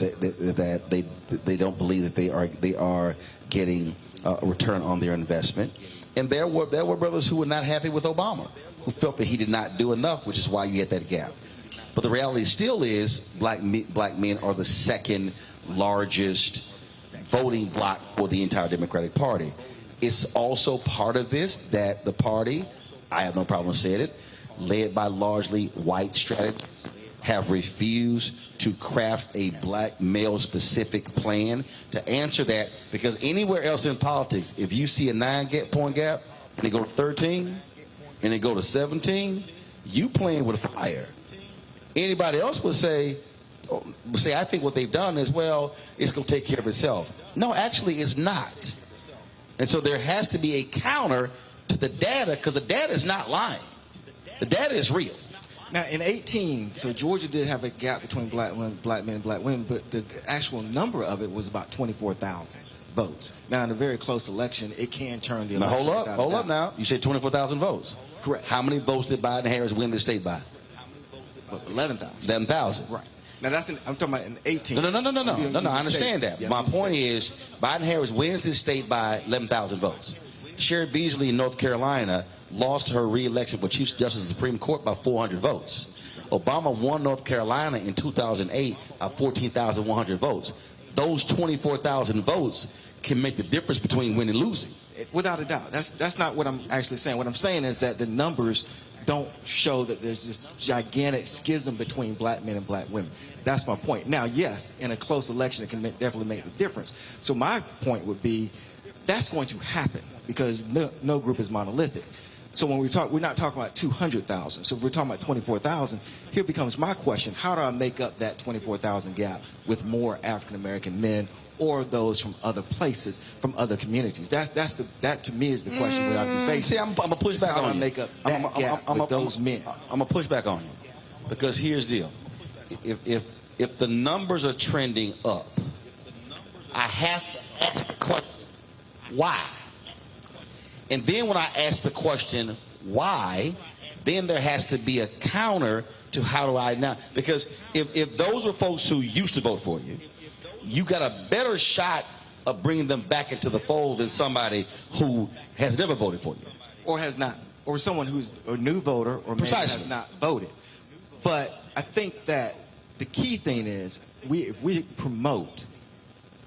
[SPEAKER 5] they don't believe that they are getting a return on their investment. And there were brothers who were not happy with Obama, who felt that he did not do enough, which is why you had that gap. But the reality still is black men are the second largest voting bloc for the entire Democratic Party. It's also part of this that the party, I have no problem saying it, led by largely white strategists, have refused to craft a black male-specific plan to answer that, because anywhere else in politics, if you see a 9-point gap and they go to 13 and they go to 17, you playing with fire. Anybody else would say, I think what they've done is, well, it's going to take care of itself. No, actually, it's not. And so there has to be a counter to the data, because the data is not lying. The data is real.
[SPEAKER 7] Now, in 18, so Georgia did have a gap between black men and black women, but the actual number of it was about 24,000 votes. Now, in a very close election, it can turn the election.
[SPEAKER 5] Now, hold up now. You said 24,000 votes.
[SPEAKER 7] Correct.
[SPEAKER 5] How many votes did Biden-Harris win the state by?
[SPEAKER 7] 11,000.
[SPEAKER 5] 11,000.
[SPEAKER 7] Right. Now, I'm talking about in 18.
[SPEAKER 5] No, I understand that.
[SPEAKER 7] Yeah,
[SPEAKER 5] my point is, Biden-Harris wins this state by 11,000 votes. Sherry Beasley in North Carolina lost her re-election for Chief Justice of the Supreme Court by 400 votes. Obama won North Carolina in 2008 by 14,100 votes. Those 24,000 votes can make the difference between winning and losing.
[SPEAKER 7] Without a doubt. That's not what I'm actually saying. What I'm saying is that the numbers don't show that there's this gigantic schism between black men and black women. That's my point. Now, yes, in a close election, it can definitely make a difference. So my point would be that's going to happen because no group is monolithic. So when we're not talking about 200,000. So if we're talking about 24,000, here becomes my question. How do I make up that 24,000 gap with more African-American men or those from other places, from other communities? That to me is the question we ought to be facing.
[SPEAKER 5] See, I'm going to push back on you.
[SPEAKER 7] How do I make up that gap with those men?
[SPEAKER 5] I'm going to push back on you because here's the deal. If the numbers are trending up, I have to ask the question, why? And then when I ask the question, why, then there has to be a counter to how do I now? Because if those were folks who used to vote for you, you got a better shot of bringing them back into the fold than somebody who has never voted for you.
[SPEAKER 7] Or has not. Or someone who's a new voter or maybe has not voted. But I think that the key thing is if we promote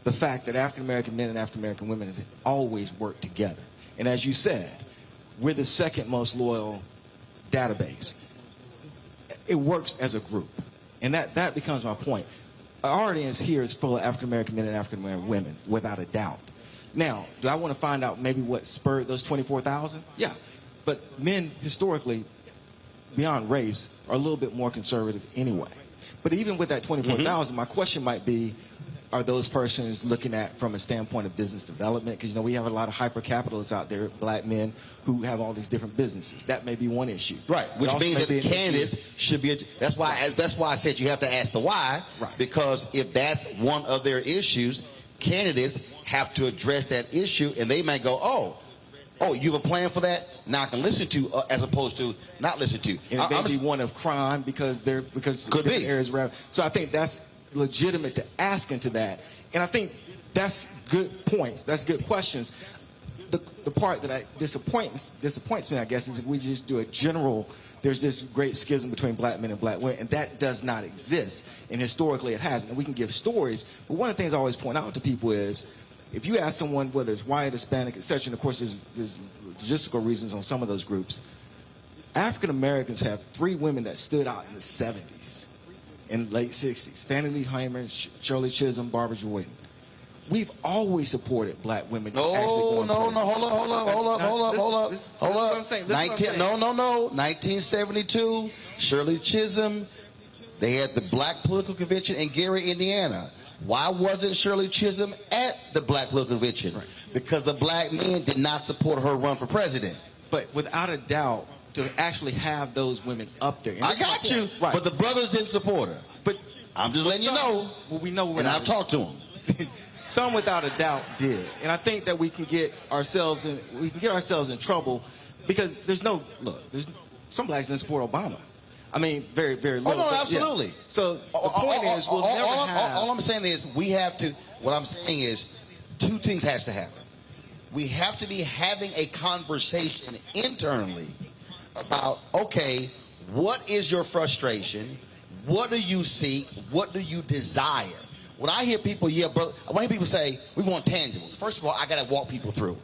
[SPEAKER 7] the fact that African-American men and African-American women have always worked together. And as you said, we're the second most loyal database. It works as a group. And that becomes my point. Our audience here is full of African-American men and African-American women, without a doubt. Now, do I want to find out maybe what spurred those 24,000? Yeah. But men, historically, beyond race, are a little bit more conservative anyway. But even with that 24,000, my question might be, are those persons looking at from a standpoint of business development? Because, we have a lot of hyper-capitalists out there, black men, who have all these different businesses. That may be one issue.
[SPEAKER 5] Right, which means that the candidates should be, that's why I said you have to ask the why,
[SPEAKER 7] right.
[SPEAKER 5] Because if that's one of their issues, candidates have to address that issue, and they might go, oh, you have a plan for that? Now I can listen to, as opposed to not listen to.
[SPEAKER 7] And it may be one of crime because
[SPEAKER 5] could be.
[SPEAKER 7] areas around. So I think that's legitimate to ask into that. And I think that's good points. That's good questions. The part that disappoints me, I guess, is if we just do a general, there's this great schism between black men and black women, and that does not exist. And historically it hasn't. And we can give stories, but one of the things I always point out to people is, if you ask someone whether it's white, Hispanic, etc., and of course there's logistical reasons on some of those groups, African Americans have 3 women that stood out in the 70s and late 60s. Fannie Lee Hamer, Shirley Chisholm, Barbara Jordan. We've always supported black women.
[SPEAKER 5] No, hold up. 1972, Shirley Chisholm, they had the Black Political Convention in Gary, Indiana. Why wasn't Shirley Chisholm at the Black Political Convention?
[SPEAKER 7] Right.
[SPEAKER 5] Because the black men did not support her run for president.
[SPEAKER 7] But without a doubt, to actually have those women up there.
[SPEAKER 5] I got you,
[SPEAKER 7] right.
[SPEAKER 5] But the brothers didn't support her.
[SPEAKER 7] But
[SPEAKER 5] I'm just letting you know.
[SPEAKER 7] Well, we know,
[SPEAKER 5] and I've talked to them.
[SPEAKER 7] Some without a doubt did, and I think that we can get ourselves in trouble because there's some blacks didn't support Obama. I mean, very, very little.
[SPEAKER 5] Oh no, absolutely.
[SPEAKER 7] Yeah. So the point is, we'll never have.
[SPEAKER 5] All I'm saying is, we have to. What I'm saying is, 2 things has to happen. We have to be having a conversation internally about, okay, what is your frustration? What do you seek? What do you desire? When I hear people, brother, when I hear people say, we want tangibles, first of all, I got to walk people through.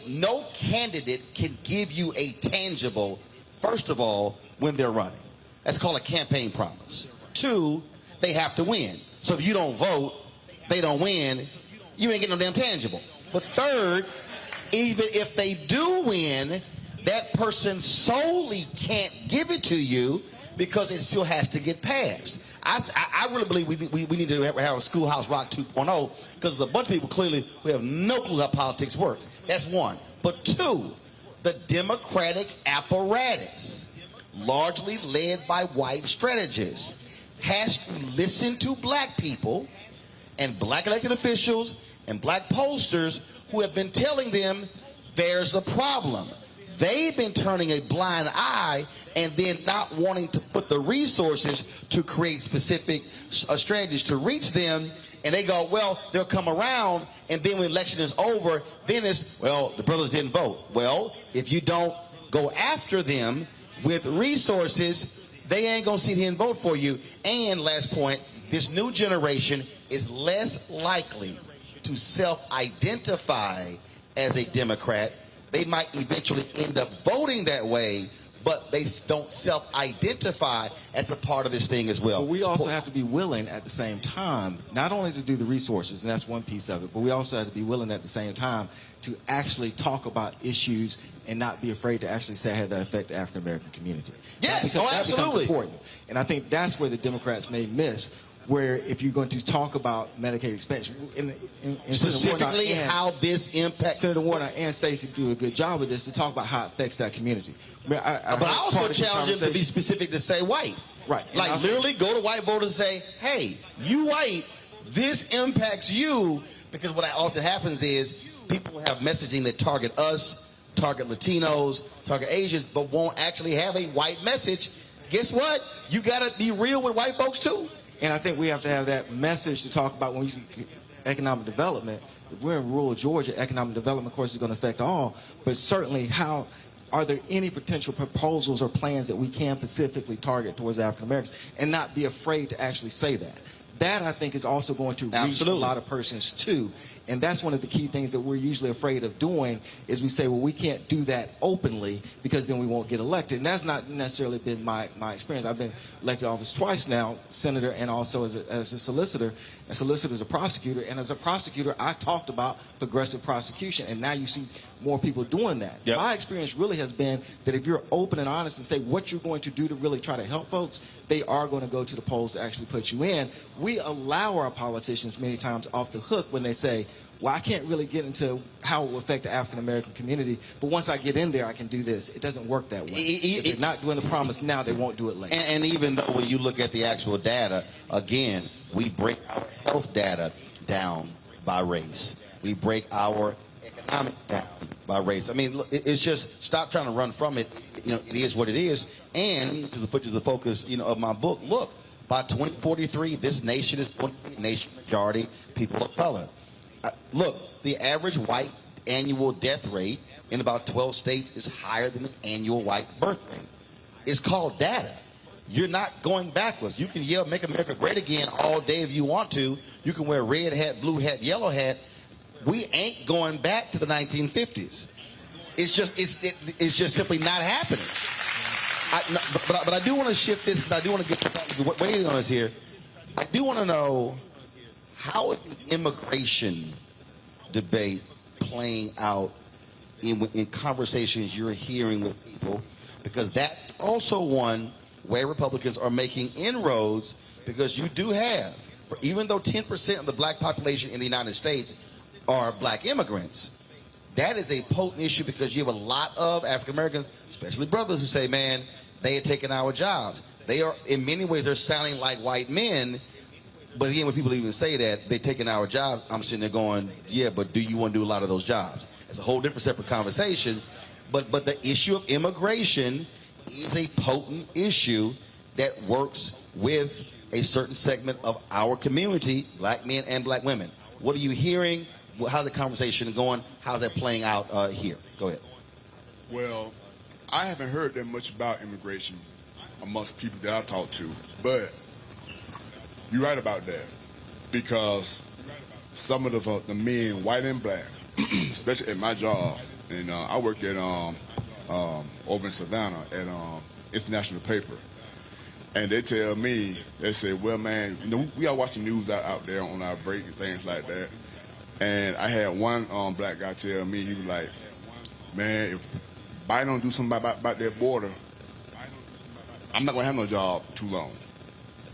[SPEAKER 5] No candidate can give you a tangible, first of all, when they're running. That's called a campaign promise. 2, they have to win. So if you don't vote, they don't win, you ain't getting no damn tangible. But 3rd, even if they do win, that person solely can't give it to you because it still has to get passed. I really believe we need to have a Schoolhouse Rock 2.0 because there's a bunch of people clearly who have no clue how politics works. That's 1. But 2, the Democratic apparatus, largely led by white strategists, has to listen to black people and black elected officials and black pollsters who have been telling them there's a problem. They've been turning a blind eye and then not wanting to put the resources to create specific strategies to reach them. And they go, well, they'll come around, and then when the election is over, then it's, well, the brothers didn't vote. Well, if you don't go after them with resources, they ain't going to see and vote for you. And last point, this new generation is less likely to self-identify as a Democrat. They might eventually end up voting that way, but they don't self-identify as a part of this thing as well.
[SPEAKER 7] But we also have to be willing at the same time, not only to do the resources, and that's one piece of it, but we also have to be willing at the same time to actually talk about issues and not be afraid to actually say how that affect the African American community.
[SPEAKER 5] Yes,
[SPEAKER 7] that
[SPEAKER 5] absolutely.
[SPEAKER 7] becomes important. And I think that's where the Democrats may miss, where if you're going to talk about Medicaid expansion,
[SPEAKER 5] specifically how this impacts.
[SPEAKER 7] Senator Warner and Stacey do a good job with this to talk about how it affects that community.
[SPEAKER 5] But I also challenge them to be specific to say white.
[SPEAKER 7] Right.
[SPEAKER 5] Like literally go to white voters and say, hey, you white, this impacts you, because what often happens is people have messaging that target us, target Latinos, target Asians, but won't actually have a white message. Guess what? You got to be real with white folks too.
[SPEAKER 7] And I think we have to have that message to talk about when we economic development. If we're in rural Georgia, economic development, of course, is going to affect all. But certainly, are there any potential proposals or plans that we can specifically target towards African Americans and not be afraid to actually say that? That, I think, is also going to reach a lot of persons, too. And that's one of the key things that we're usually afraid of doing is we say, well, we can't do that openly because then we won't get elected. And that's not necessarily been my experience. I've been elected to office twice now, senator and also as a solicitor. A solicitor is a prosecutor. And as a prosecutor, I talked about progressive prosecution. And now you see more people doing that. Yep. My experience really has been that if you're open and honest and say what you're going to do to really try to help folks, they are going to go to the polls to actually put you in. We allow our politicians many times off the hook when they say, well, I can't really get into how it will affect the African-American community, but once I get in there, I can do this. It doesn't work that way. If they're not doing the promise now, they won't do it later.
[SPEAKER 5] And even though when you look at the actual data, again, we break our health data down by race. We break our economic down by race. I mean, it's just stop trying to run from it. You know, it is what it is. And to the focus, of my book, look, By 2043, this nation is going to be a nation majority people of color. Look, the average white annual death rate in about 12 states is higher than the annual white birth rate. It's called data. You're not going backwards. You can yell, "Make America Great Again" all day if you want to. You can wear red hat, blue hat, yellow hat. We ain't going back to the 1950s. It's just simply not happening. But I do want to shift this because I do want to get waiting on us here. I do want to know, how is the immigration debate playing out in conversations you're hearing with people? Because that's also one where Republicans are making inroads, because you do have, even though 10% of the black population in the United States are black immigrants, that is a potent issue, because you have a lot of African Americans, especially brothers, who say, man, they are taking our jobs. They are, in many ways, they're sounding like white men. But again, when people even say that, they're taking our jobs, I'm sitting there going, yeah, but do you want to do a lot of those jobs? It's a whole different separate conversation. But the issue of immigration is a potent issue that works with a certain segment of our community, black men and black women. What are you hearing? How's the conversation going? How's that playing out here? Go ahead.
[SPEAKER 9] Well, I haven't heard that much about immigration amongst people that I talk to, but you're right about that, because some of the men, white and black, especially at my job, and I work at over in Savannah at International Paper, and they tell me, they say, well, man, you know, we are watching news out there on our break and things like that, and I had one black guy tell me, he was like, man, if Biden don't do something about that border, I'm not going to have no job too long.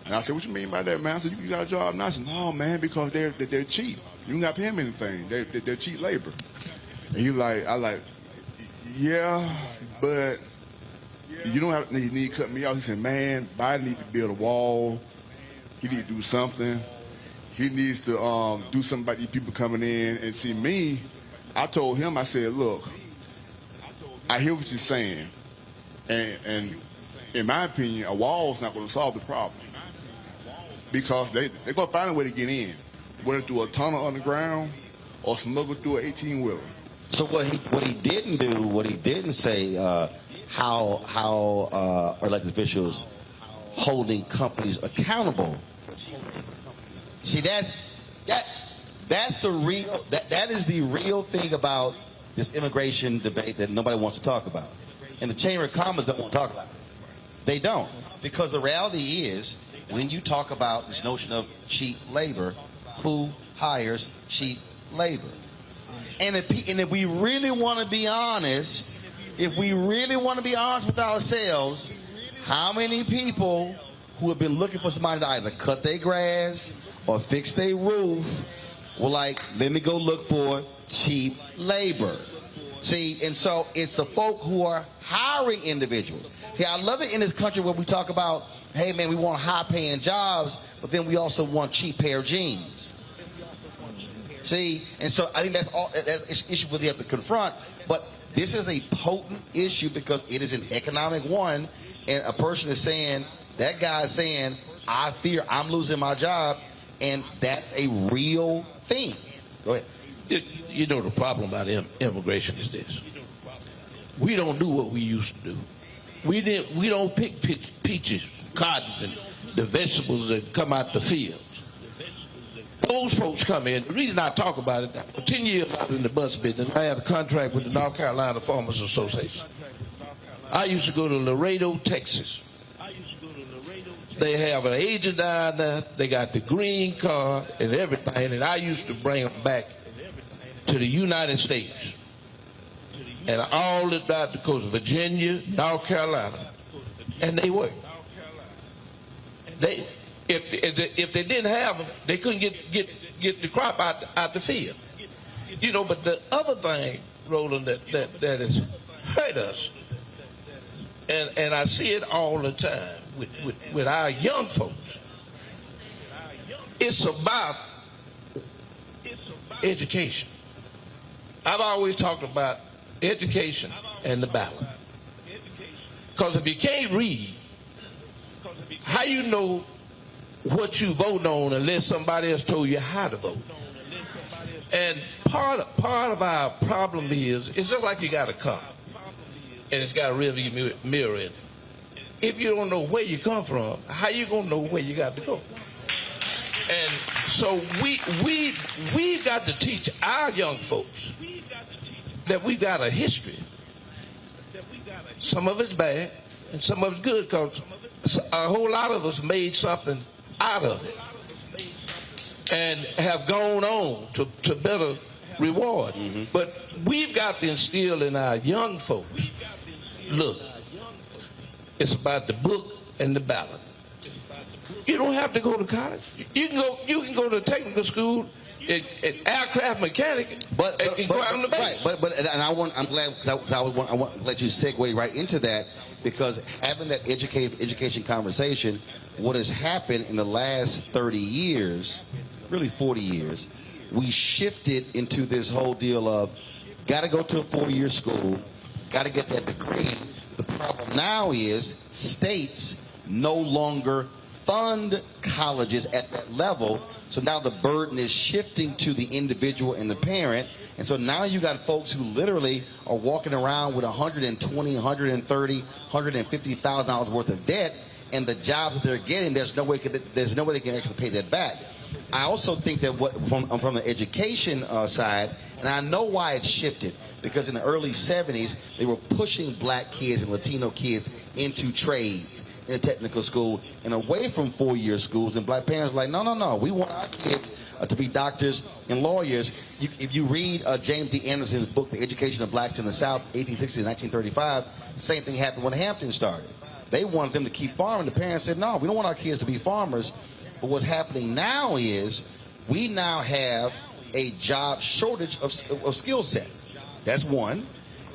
[SPEAKER 9] And I said, what you mean by that, man? I said, you got a job now? I said, no, man, because they're cheap. You don't got to pay them anything. They're cheap labor. And he like, yeah, but you don't have, he need to cut me off. He said, man, Biden need to build a wall. He need to do something. He needs to do something about these people coming in. And see, me, I told him, I said, look, I hear what you're saying. And in my opinion, a wall's not going to solve the problem, because they're going to find a way to get in, whether through a tunnel underground or smuggle through an 18-wheeler.
[SPEAKER 5] So what he didn't do, what he didn't say, how elected officials holding companies accountable. See, that's the real that is the real thing about this immigration debate that nobody wants to talk about, and the Chamber of Commerce don't want to talk about it. They don't, because the reality is, when you talk about this notion of cheap labor, who hires cheap labor? And if we really want to be honest, with ourselves, how many people who have been looking for somebody to either cut their grass or fix their roof were like, let me go look for cheap labor? See, and so it's the folk who are hiring individuals. See, I love it in this country where we talk about, hey, man, we want high-paying jobs, but then we also want cheap pair of jeans. See, and so I think that's an issue we have to confront. But this is a potent issue because it is an economic one, and a person is saying, that guy is saying, I fear I'm losing my job, and that's a real thing. Go ahead.
[SPEAKER 8] You know, the problem about immigration is this: we don't do what we used to do. We don't pick peaches, cotton, and the vegetables that come out the fields. Those folks come in. The reason I talk about it, for 10 years I was in the bus business. I had a contract with the North Carolina Farmers Association. I used to go to Laredo, Texas. They have an agent down there. They got the green card and everything, and I used to bring them back to the United States. And all the down the coast, Virginia, North Carolina, and they worked. If they didn't have them, they couldn't get the crop out the field. You know, but the other thing, Roland, that has hurt us, and I see it all the time with our young folks, it's about education. I've always talked about education and the ballot. Because if you can't read, how you know what you vote on unless somebody else told you how to vote. And part of our problem is, it's just like you got a car, and it's got a rearview mirror in it. If you don't know where you come from, how you gonna know where you got to go? And so we've got to teach our young folks that we've got a history. Some of it's bad, and some of it's good, because a whole lot of us made something out of it and have gone on to better rewards. But we've got to instill in our young folks, look, it's about the book and the ballot. You don't have to go to college. You can go to technical school, aircraft mechanic, and go out on the base.
[SPEAKER 5] Right, and I'm glad, because I want to let you segue right into that, because having that education conversation, what has happened in the last 30 years, really 40 years, we shifted into this whole deal of got to go to a 4-year school, got to get that degree. The problem now is states no longer fund colleges at that level, so now the burden is shifting to the individual and the parent. And so now you got folks who literally are walking around with $120,000, $130,000, $150,000 worth of debt, and the jobs that they're getting, there's no way they can actually pay that back. I also think that from the education side, and I know why it shifted, because in the early 70s, they were pushing black kids and Latino kids into trades in a technical school and away from 4-year schools. And black parents were like, no, we want our kids to be doctors and lawyers. If you read James D. Anderson's book, The Education of Blacks in the South, 1860 to 1935, the same thing happened when Hampton started. They wanted them to keep farming. The parents said, no, we don't want our kids to be farmers. But what's happening now is we now have a job shortage of skill set. That's one.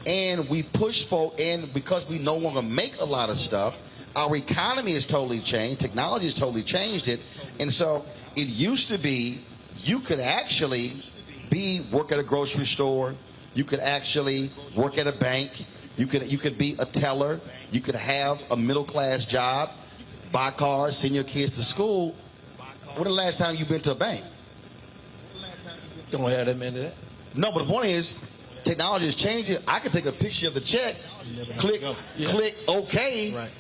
[SPEAKER 5] And we push folk, and because we no longer make a lot of stuff, our economy has totally changed. Technology has totally changed it. And so it used to be you could actually work at a grocery store. You could actually work at a bank. You could be a teller. You could have a middle-class job, buy cars, send your kids to school. When the last time you been to a bank?
[SPEAKER 8] Don't have that many of that.
[SPEAKER 5] No, but the point is, technology is changing. I can take a picture of the check, click OK. Right.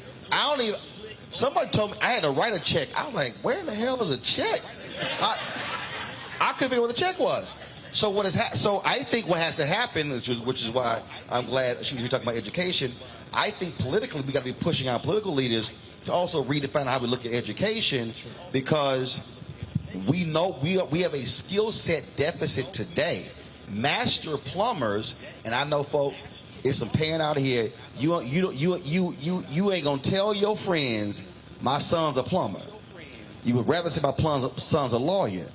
[SPEAKER 5] Somebody told me I had to write a check. I was like, where the hell is a check? I couldn't figure out what the check was. So so I think what has to happen, which is why I'm glad you're talking about education. I think politically we got to be pushing our political leaders to also redefine how we look at education, because we know we have a skill set deficit today. Master plumbers, and I know, folk, there's some parent out here. You ain't gonna tell your friends my son's a plumber. You would rather say my son's a lawyer.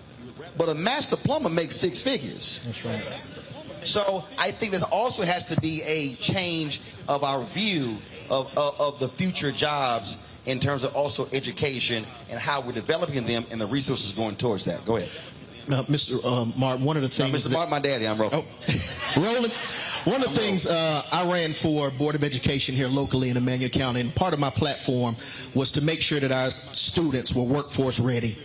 [SPEAKER 5] But a master plumber makes 6 figures.
[SPEAKER 6] That's right.
[SPEAKER 5] So I think there also has to be a change of our view of the future jobs in terms of also education and how we're developing them and the resources going towards that. Go ahead.
[SPEAKER 6] Mr. Martin, one of the things...
[SPEAKER 5] Mr. Martin, my daddy, I'm Roland.
[SPEAKER 6] Oh. Roland, one of the things I ran for Board of Education here locally in Emanuel County, and part of my platform was to make sure that our students were workforce ready.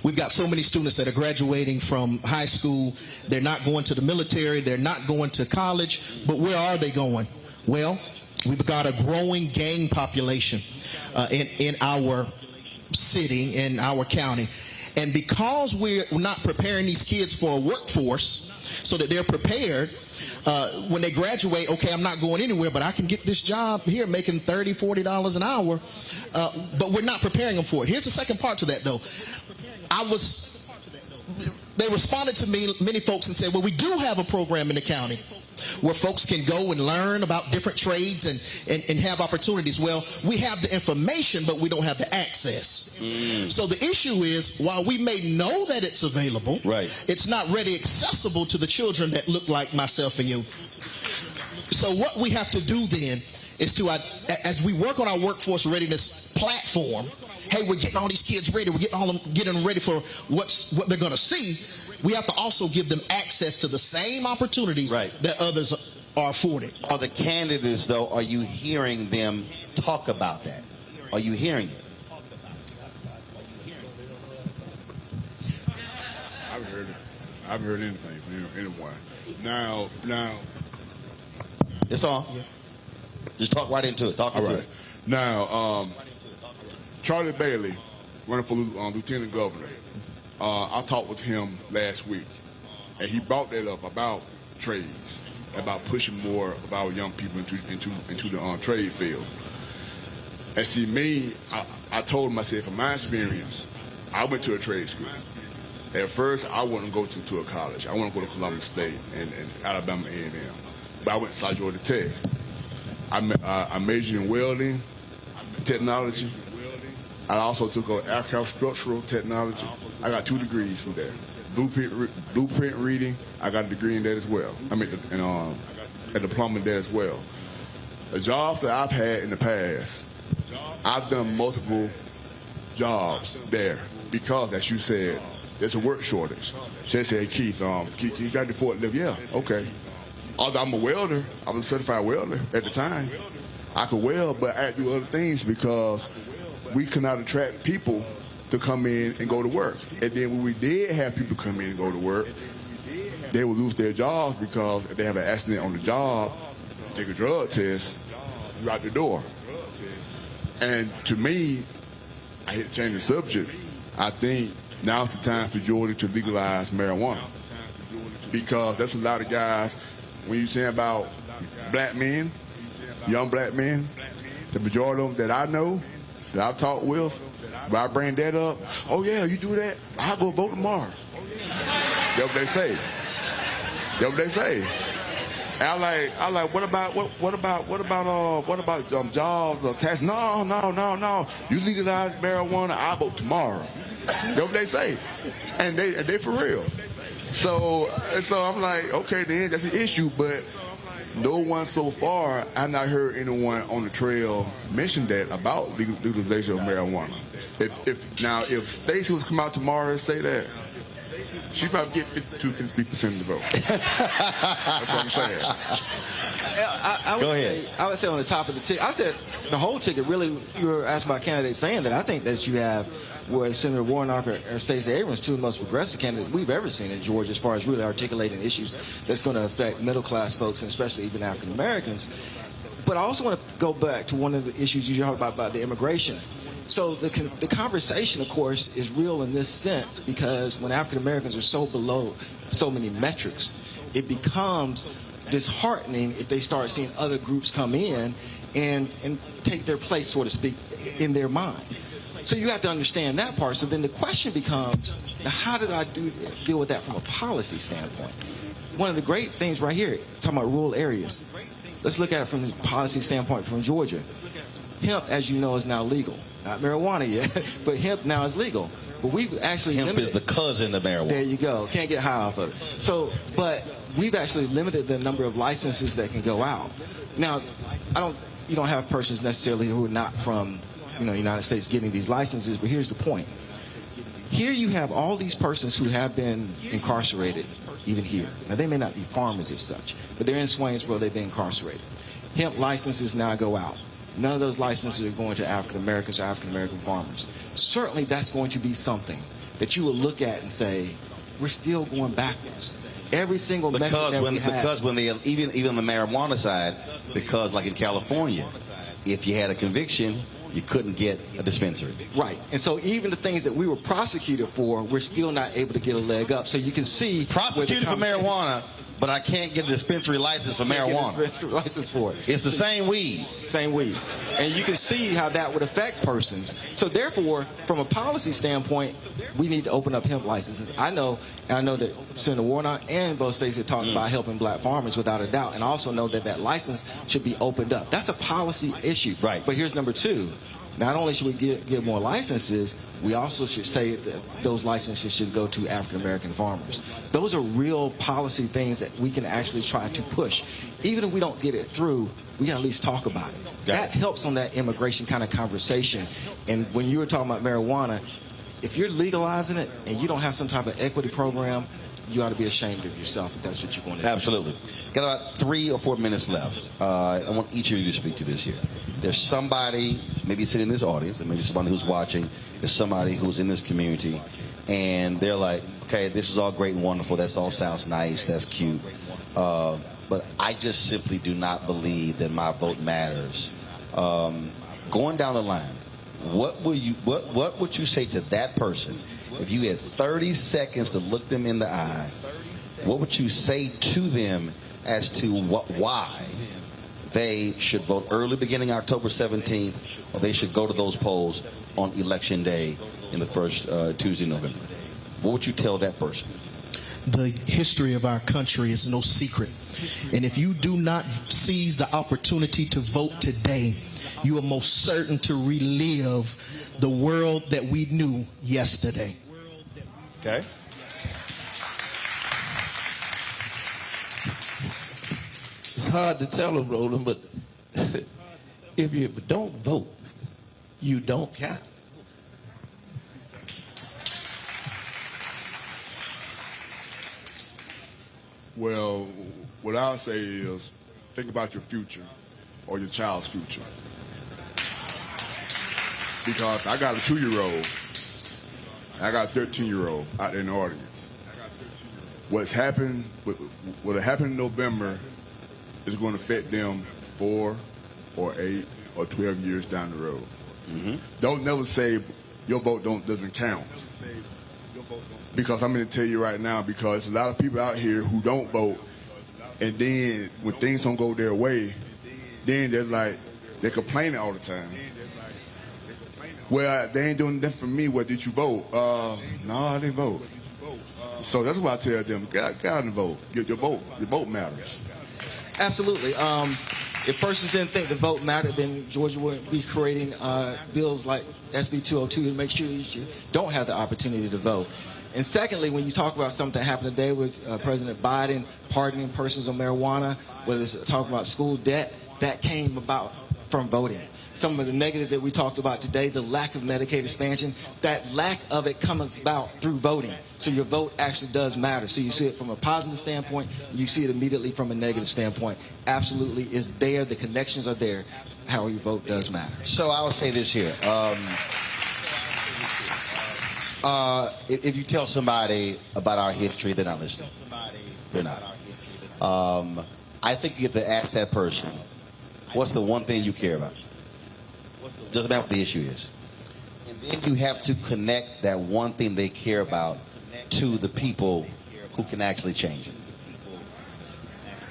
[SPEAKER 6] We've got so many students that are graduating from high school. They're not going to the military. They're not going to college. But where are they going? Well, we've got a growing gang population in our city, in our county. And because we're not preparing these kids for a workforce so that they're prepared, when they graduate, okay, I'm not going anywhere, but I can get this job here making $30, $40 an hour, but we're not preparing them for it. Here's the second part to that, though. They responded to me, many folks, and said, well, we do have a program in the county where folks can go and learn about different trades and have opportunities. Well, we have the information, but we don't have the access. So the issue is, while we may know that it's available, right, it's not ready accessible to the children that look like myself and you. So what we have to do then is to, as we work on our workforce readiness platform, hey, we're getting all these kids ready, we're getting them ready for what they're going to see. We have to also give them access to the same opportunities that others are afforded.
[SPEAKER 5] Are the candidates, though, are you hearing them talk about that? Are you hearing it?
[SPEAKER 9] I haven't heard anything from anyone. Now,
[SPEAKER 5] It's on. Yeah. Just talk right into it. Talk into it.
[SPEAKER 9] Now, Charlie Bailey, running for lieutenant governor. I talked with him last week, and he brought that up about trades, about pushing more of our young people into the trade field. And see, me, I told him, I said, from my experience, I went to a trade school. At first, I wouldn't go to a college. I want to go to Columbus State and Alabama A&M. But I went to South Georgia Tech. I majored in welding, technology. I also took aircraft structural technology. I got 2 degrees from there. Blueprint reading, I got a degree in that as well. I mean, a diploma in that as well. The jobs that I've had in the past, I've done multiple jobs there because, as you said, there's a work shortage. They said, hey, Keith, you got the forklift? Yeah, okay. Although I'm a welder, I was a certified welder at the time. I could weld, but I had to do other things because we could not attract people to come in and go to work. And then when we did have people come in and go to work, they would lose their jobs because if they have an accident on the job, take a drug test, you're out the door. And to me, I hate to change the subject. I think now's the time for Georgia to legalize marijuana because there's a lot of guys, when you say about black men, young black men, the majority of them that I know, that I've talked with, when I bring that up, oh yeah, you do that, I'll go vote tomorrow. That's what they say. That's what they say. And I like, what about jobs or tax? No. You legalize marijuana, I'll vote tomorrow. That's what they say. And they for real. So I'm like, okay, then that's an issue, but no one so far, I've not heard anyone on the trail mention that about legalization of marijuana. If Stacey was to come out tomorrow and say that, she probably get 52-53% of the vote. That's what I'm saying.
[SPEAKER 7] Go ahead. I would say on the top of the ticket, I said the whole ticket, really, you were asking about candidates saying that. I think that you have where Senator Warnock or Stacey Abrams, 2 of the most progressive candidates we've ever seen in Georgia as far as really articulating issues that's going to affect middle-class folks and especially even African Americans. But I also want to go back to one of the issues you talked about the immigration. So the conversation, of course, is real in this sense because when African Americans are so below so many metrics, it becomes disheartening if they start seeing other groups come in and take their place, so to speak, in their mind. So you have to understand that part. So then the question becomes, now how did I deal with that from a policy standpoint? One of the great things right here, talking about rural areas, let's look at it from a policy standpoint from Georgia. Hemp, as you know, is now legal. Not marijuana yet, but hemp now is legal. But we've actually
[SPEAKER 5] hemp is the cousin of marijuana.
[SPEAKER 7] There you go. Can't get high off of it. So, but we've actually limited the number of licenses that can go out. Now, you don't have persons necessarily who are not from, United States getting these licenses, but here's the point. Here you have all these persons who have been incarcerated, even here. Now, they may not be farmers as such, but they're in Swainsboro, they've been incarcerated. Hemp licenses now go out. None of those licenses are going to African Americans or African American farmers. Certainly that's going to be something that you will look at and say, we're still going backwards. Every single method that we have.
[SPEAKER 5] Because when they, even on the marijuana side, because like in California, if you had a conviction, you couldn't get a dispensary.
[SPEAKER 7] Right. And so even the things that we were prosecuted for, we're still not able to get a leg up. So you can see.
[SPEAKER 5] Prosecuted for marijuana, but I can't get a dispensary license for marijuana.
[SPEAKER 7] Dispensary license for it.
[SPEAKER 5] It's the same weed.
[SPEAKER 7] Same weed. And you can see how that would affect persons. So therefore, from a policy standpoint, we need to open up hemp licenses. I know that Senator Warnock and both states are talking about helping black farmers without a doubt. And I also know that license should be opened up. That's a policy issue.
[SPEAKER 5] Right.
[SPEAKER 7] But here's number 2. Not only should we give more licenses, we also should say that those licenses should go to African American farmers. Those are real policy things that we can actually try to push. Even if we don't get it through, we can at least talk about it. That helps on that immigration kind of conversation. And when you were talking about marijuana, if you're legalizing it and you don't have some type of equity program, you ought to be ashamed of yourself if that's what you're going to do.
[SPEAKER 5] Absolutely. Got about 3 or 4 minutes left. I want each of you to speak to this here. There's somebody, maybe sitting in this audience, and maybe somebody who's watching, there's somebody who's in this community, and they're like, Okay, this is all great and wonderful. That all sounds nice. That's cute. But I just simply do not believe that my vote matters. Going down the line, what would you say to that person if you had 30 seconds to look them in the eye? What would you say to them as to why they should vote early, beginning October 17th, or they should go to those polls on Election Day in the first Tuesday in November? What would you tell that person?
[SPEAKER 6] The history of our country is no secret. And if you do not seize the opportunity to vote today, you are most certain to relive the world that we knew yesterday.
[SPEAKER 5] Okay.
[SPEAKER 8] It's hard to tell them, Roland, but if you don't vote, you don't count.
[SPEAKER 9] Well, what I'll say is think about your future or your child's future. Because I got a 2-year-old, I got a 13-year-old out there in the audience. What happened in November is going to affect them 4 or 8 or 12 years down the road. Mm-hmm. Don't never say your vote doesn't count. Because I'm going to tell you right now, because a lot of people out here who don't vote, and then when things don't go their way, then they're complaining all the time. Well, they ain't doing nothing for me. What did you vote? No, I didn't vote. So that's why I tell them, get out and vote. Your vote matters.
[SPEAKER 7] Absolutely. If persons didn't think the vote mattered, then Georgia wouldn't be creating bills like SB 202 to make sure you don't have the opportunity to vote. And secondly, when you talk about something that happened today with President Biden pardoning persons on marijuana, whether it's talking about school debt, that came about from voting. Some of the negative that we talked about today, the lack of Medicaid expansion, that lack of it comes about through voting. So your vote actually does matter. So you see it from a positive standpoint, you see it immediately from a negative standpoint. Absolutely is there, the connections are there. How your vote does matter.
[SPEAKER 5] So I would say this here. If you tell somebody about our history, they're not listening. They're not. I think you have to ask that person, what's the one thing you care about? Doesn't matter what the issue is. And then you have to connect that one thing they care about to the people who can actually change it.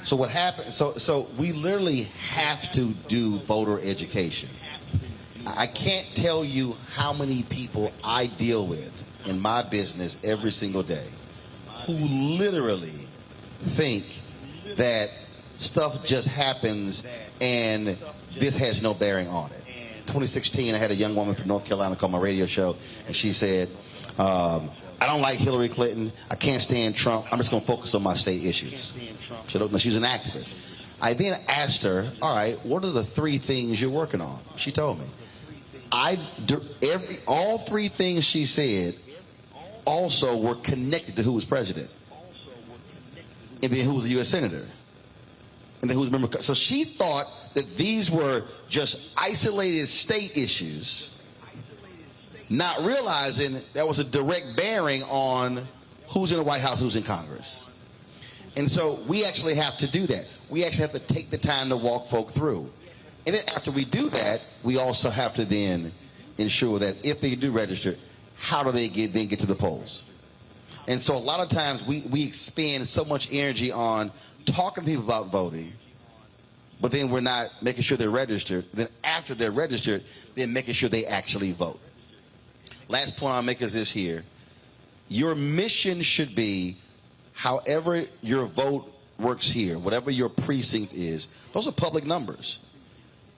[SPEAKER 5] So what happens, so we literally have to do voter education. I can't tell you how many people I deal with in my business every single day who literally think that stuff just happens and this has no bearing on it. 2016, I had a young woman from North Carolina call my radio show, and she said, I don't like Hillary Clinton. I can't stand Trump. I'm just going to focus on my state issues. She's an activist. I then asked her, all right, what are the 3 things you're working on? She told me. All 3 things she said also were connected to who was president, and then who was the U.S. Senator, and then who was member. So she thought that these were just isolated state issues, not realizing that was a direct bearing on who's in the White House, who's in Congress. And so we actually have to do that. We actually have to take the time to walk folk through. And then after we do that, we also have to then ensure that if they do register, how do they get to the polls? And so a lot of times we expend so much energy on talking to people about voting, but then we're not making sure they're registered. Then after they're registered, then making sure they actually vote. Last point I'll make is this here. Your mission should be, however your vote works here, whatever your precinct is, those are public numbers.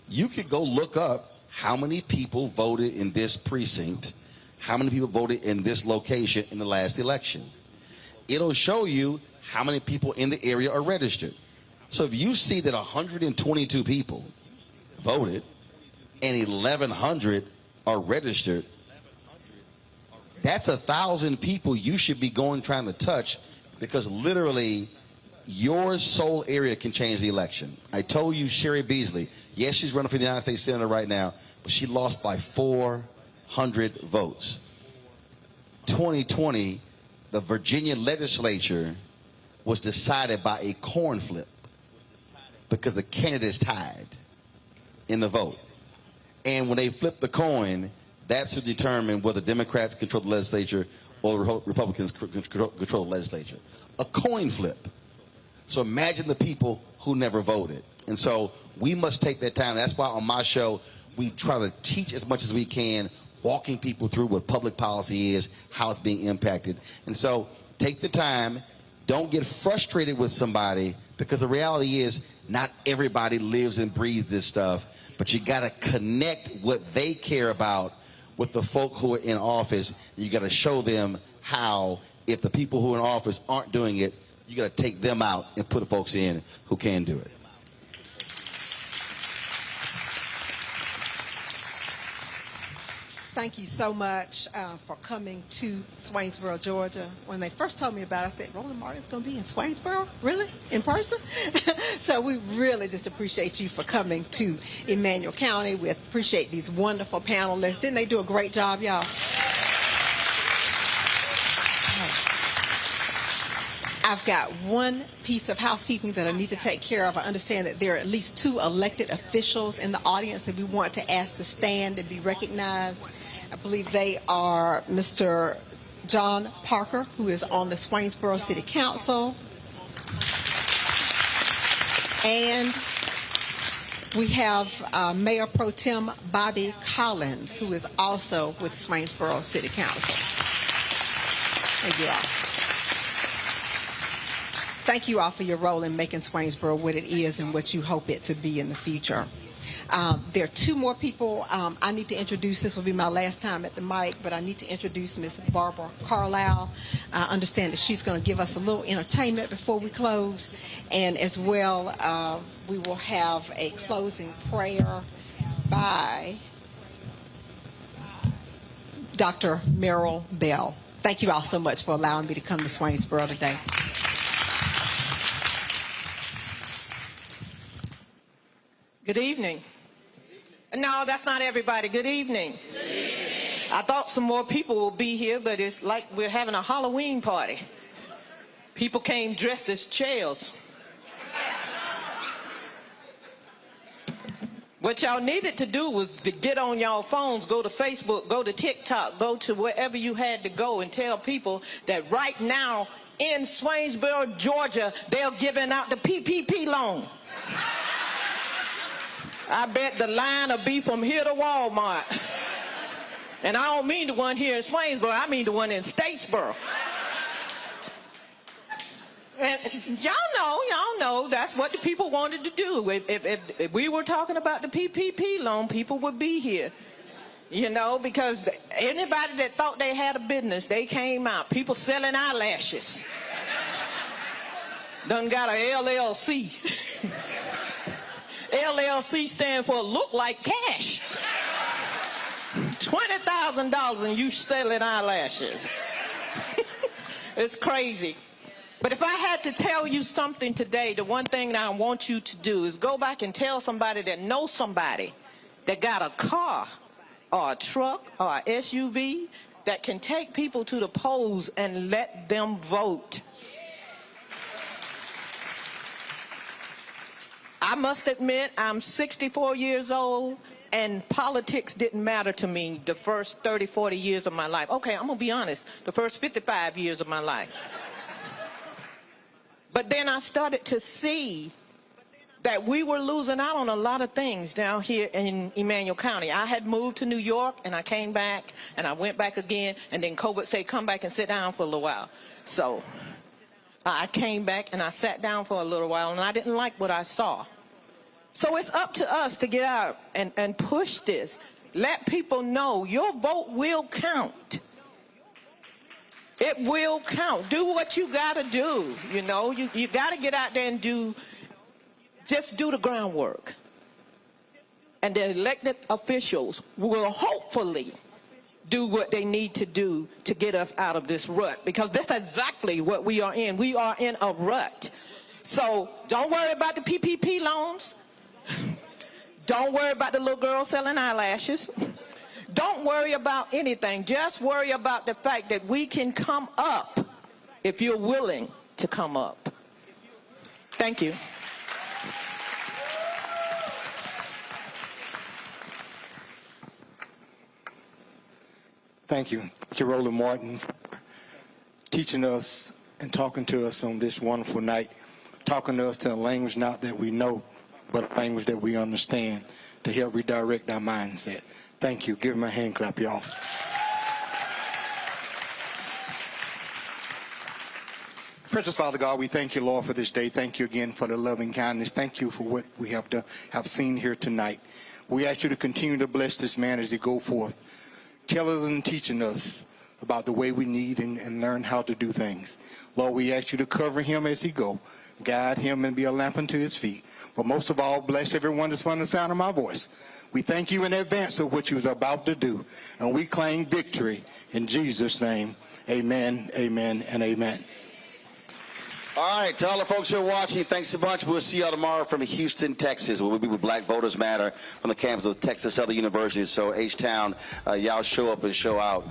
[SPEAKER 5] You could go look up how many people voted in this precinct, how many people voted in this location in the last election. It'll show you how many people in the area are registered. So if you see that 122 people voted and 1,100 are registered, that's 1,000 people you should be trying to touch, because literally your sole area can change the election. I told you Sherry Beasley, yes, she's running for the United States Senator right now, but she lost by 400 votes. 2020, the Virginia legislature was decided by a coin flip because the candidates tied in the vote. And when they flipped the coin, that's to determine whether Democrats control the legislature or Republicans control the legislature. A coin flip. So imagine the people who never voted. And so we must take that time. That's why on my show, we try to teach as much as we can, walking people through what public policy is, how it's being impacted. And so take the time. Don't get frustrated with somebody, because the reality is not everybody lives and breathes this stuff, but you got to connect what they care about with the folk who are in office. You got to show them how, if the people who are in office aren't doing it, you got to take them out and put the folks in who can do it.
[SPEAKER 2] Thank you so much for coming to Swainsboro, Georgia. When they first told me about it, I said, Roland Martin's going to be in Swainsboro? Really? In person? So we really just appreciate you for coming to Emanuel County. We appreciate these wonderful panelists. Didn't they do a great job, y'all? I've got one piece of housekeeping that I need to take care of. I understand that there are at least 2 elected officials in the audience that we want to ask to stand and be recognized. I believe they are Mr. John Parker, who is on the Swainsboro City Council. And we have Mayor Pro Tem Bobby Collins, who is also with Swainsboro City Council. Thank you all. Thank you all for your role in making Swainsboro what it is and what you hope it to be in the future. There are 2 more people I need to introduce. This will be my last time at the mic, but I need to introduce Ms. Barbara Carlisle. I understand that she's going to give us a little entertainment before we close. And as well, we will have a closing prayer by Dr. Merrill Bell. Thank you all so much for allowing me to come to Swainsboro today.
[SPEAKER 14] Good evening. No, that's not everybody. Good evening. Good evening. I thought some more people will be here, but it's like we're having a Halloween party. People came dressed as chairs. What y'all needed to do was to get on y'all phones, go to Facebook, go to TikTok, go to wherever you had to go and tell people that right now in Swainsboro, Georgia, they're giving out the PPP loan. I bet the line will be from here to Walmart. And I don't mean the one here in Swainsboro, I mean the one in Statesboro. And y'all know that's what the people wanted to do. If we were talking about the PPP loan, people would be here. You know, because anybody that thought they had a business, they came out. People selling eyelashes. Done got a LLC. LLC stand for look like cash. $20,000 and you selling eyelashes. It's crazy. But if I had to tell you something today, the one thing that I want you to do is go back and tell somebody that knows somebody that got a car or a truck or a SUV that can take people to the polls and let them vote. I must admit, I'm 64 years old, and politics didn't matter to me the first 30, 40 years of my life. Okay, I'm going to be honest, the first 55 years of my life. But then I started to see that we were losing out on a lot of things down here in Emanuel County. I had moved to New York, and I came back, and I went back again, and then COVID said, come back and sit down for a little while. So I came back, and I sat down for a little while, and I didn't like what I saw. So it's up to us to get out and push this. Let people know your vote will count. It will count. Do what you got to do. You know, you got to get out there and just do the groundwork. And the elected officials will hopefully do what they need to do to get us out of this rut, because that's exactly what we are in. We are in a rut. So don't worry about the PPP loans. Don't worry about the little girl selling eyelashes. Don't worry about anything. Just worry about the fact that we can come up if you're willing to come up. Thank you.
[SPEAKER 21] Thank you. Thank you, Roland Martin, teaching us and talking to us on this wonderful night, talking to us in a language not that we know, but a language that we understand to help redirect our mindset. Thank you. Give him a hand clap, y'all. Precious Father God, we thank you, Lord, for this day. Thank you again for the loving kindness. Thank you for what we have seen here tonight. We ask you to continue to bless this man as he go forth, telling and teaching us about the way we need and learn how to do things. Lord, we ask you to cover him as he go, guide him and be a lamp unto his feet. But most of all, bless everyone that's under the sound of my voice. We thank you in advance of what you was about to do, and we claim victory in Jesus' name. Amen, amen, and amen.
[SPEAKER 5] All right, to all the folks who are watching, thanks a bunch. We'll see y'all tomorrow from Houston, Texas, where we'll be with Black Voters Matter from the campus of Texas Southern University. So H-Town, y'all show up and show out,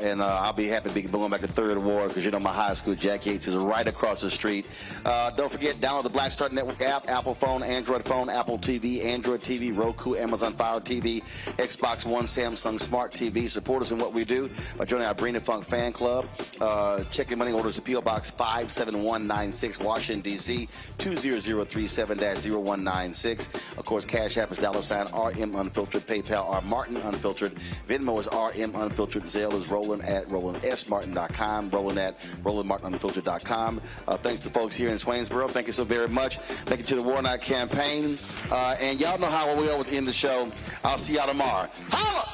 [SPEAKER 5] and I'll be happy to be going back to 3rd Ward because you know my high school, Jack Yates, is right across the street. Don't forget, download the Black Star Network app, Apple phone, Apple TV, Android TV, Roku, Amazon Fire TV, Xbox One, Samsung Smart TV. Support us in what we do by joining our Bring the Funk fan club. Checking money orders to P.O. Box 57196, Washington, D.C. 20037-0196. Of course, Cash App is $RM Unfiltered, PayPal R Martin Unfiltered, Venmo is RM Unfiltered, Zelle is Roland at RolandSMartin.com, Roland at RolandMartinUnfiltered.com. Thanks to the folks here in Swainsboro. Thank you so very much. Thank you to the War Night campaign. And y'all know how we always end the show. I'll see y'all tomorrow. Holla!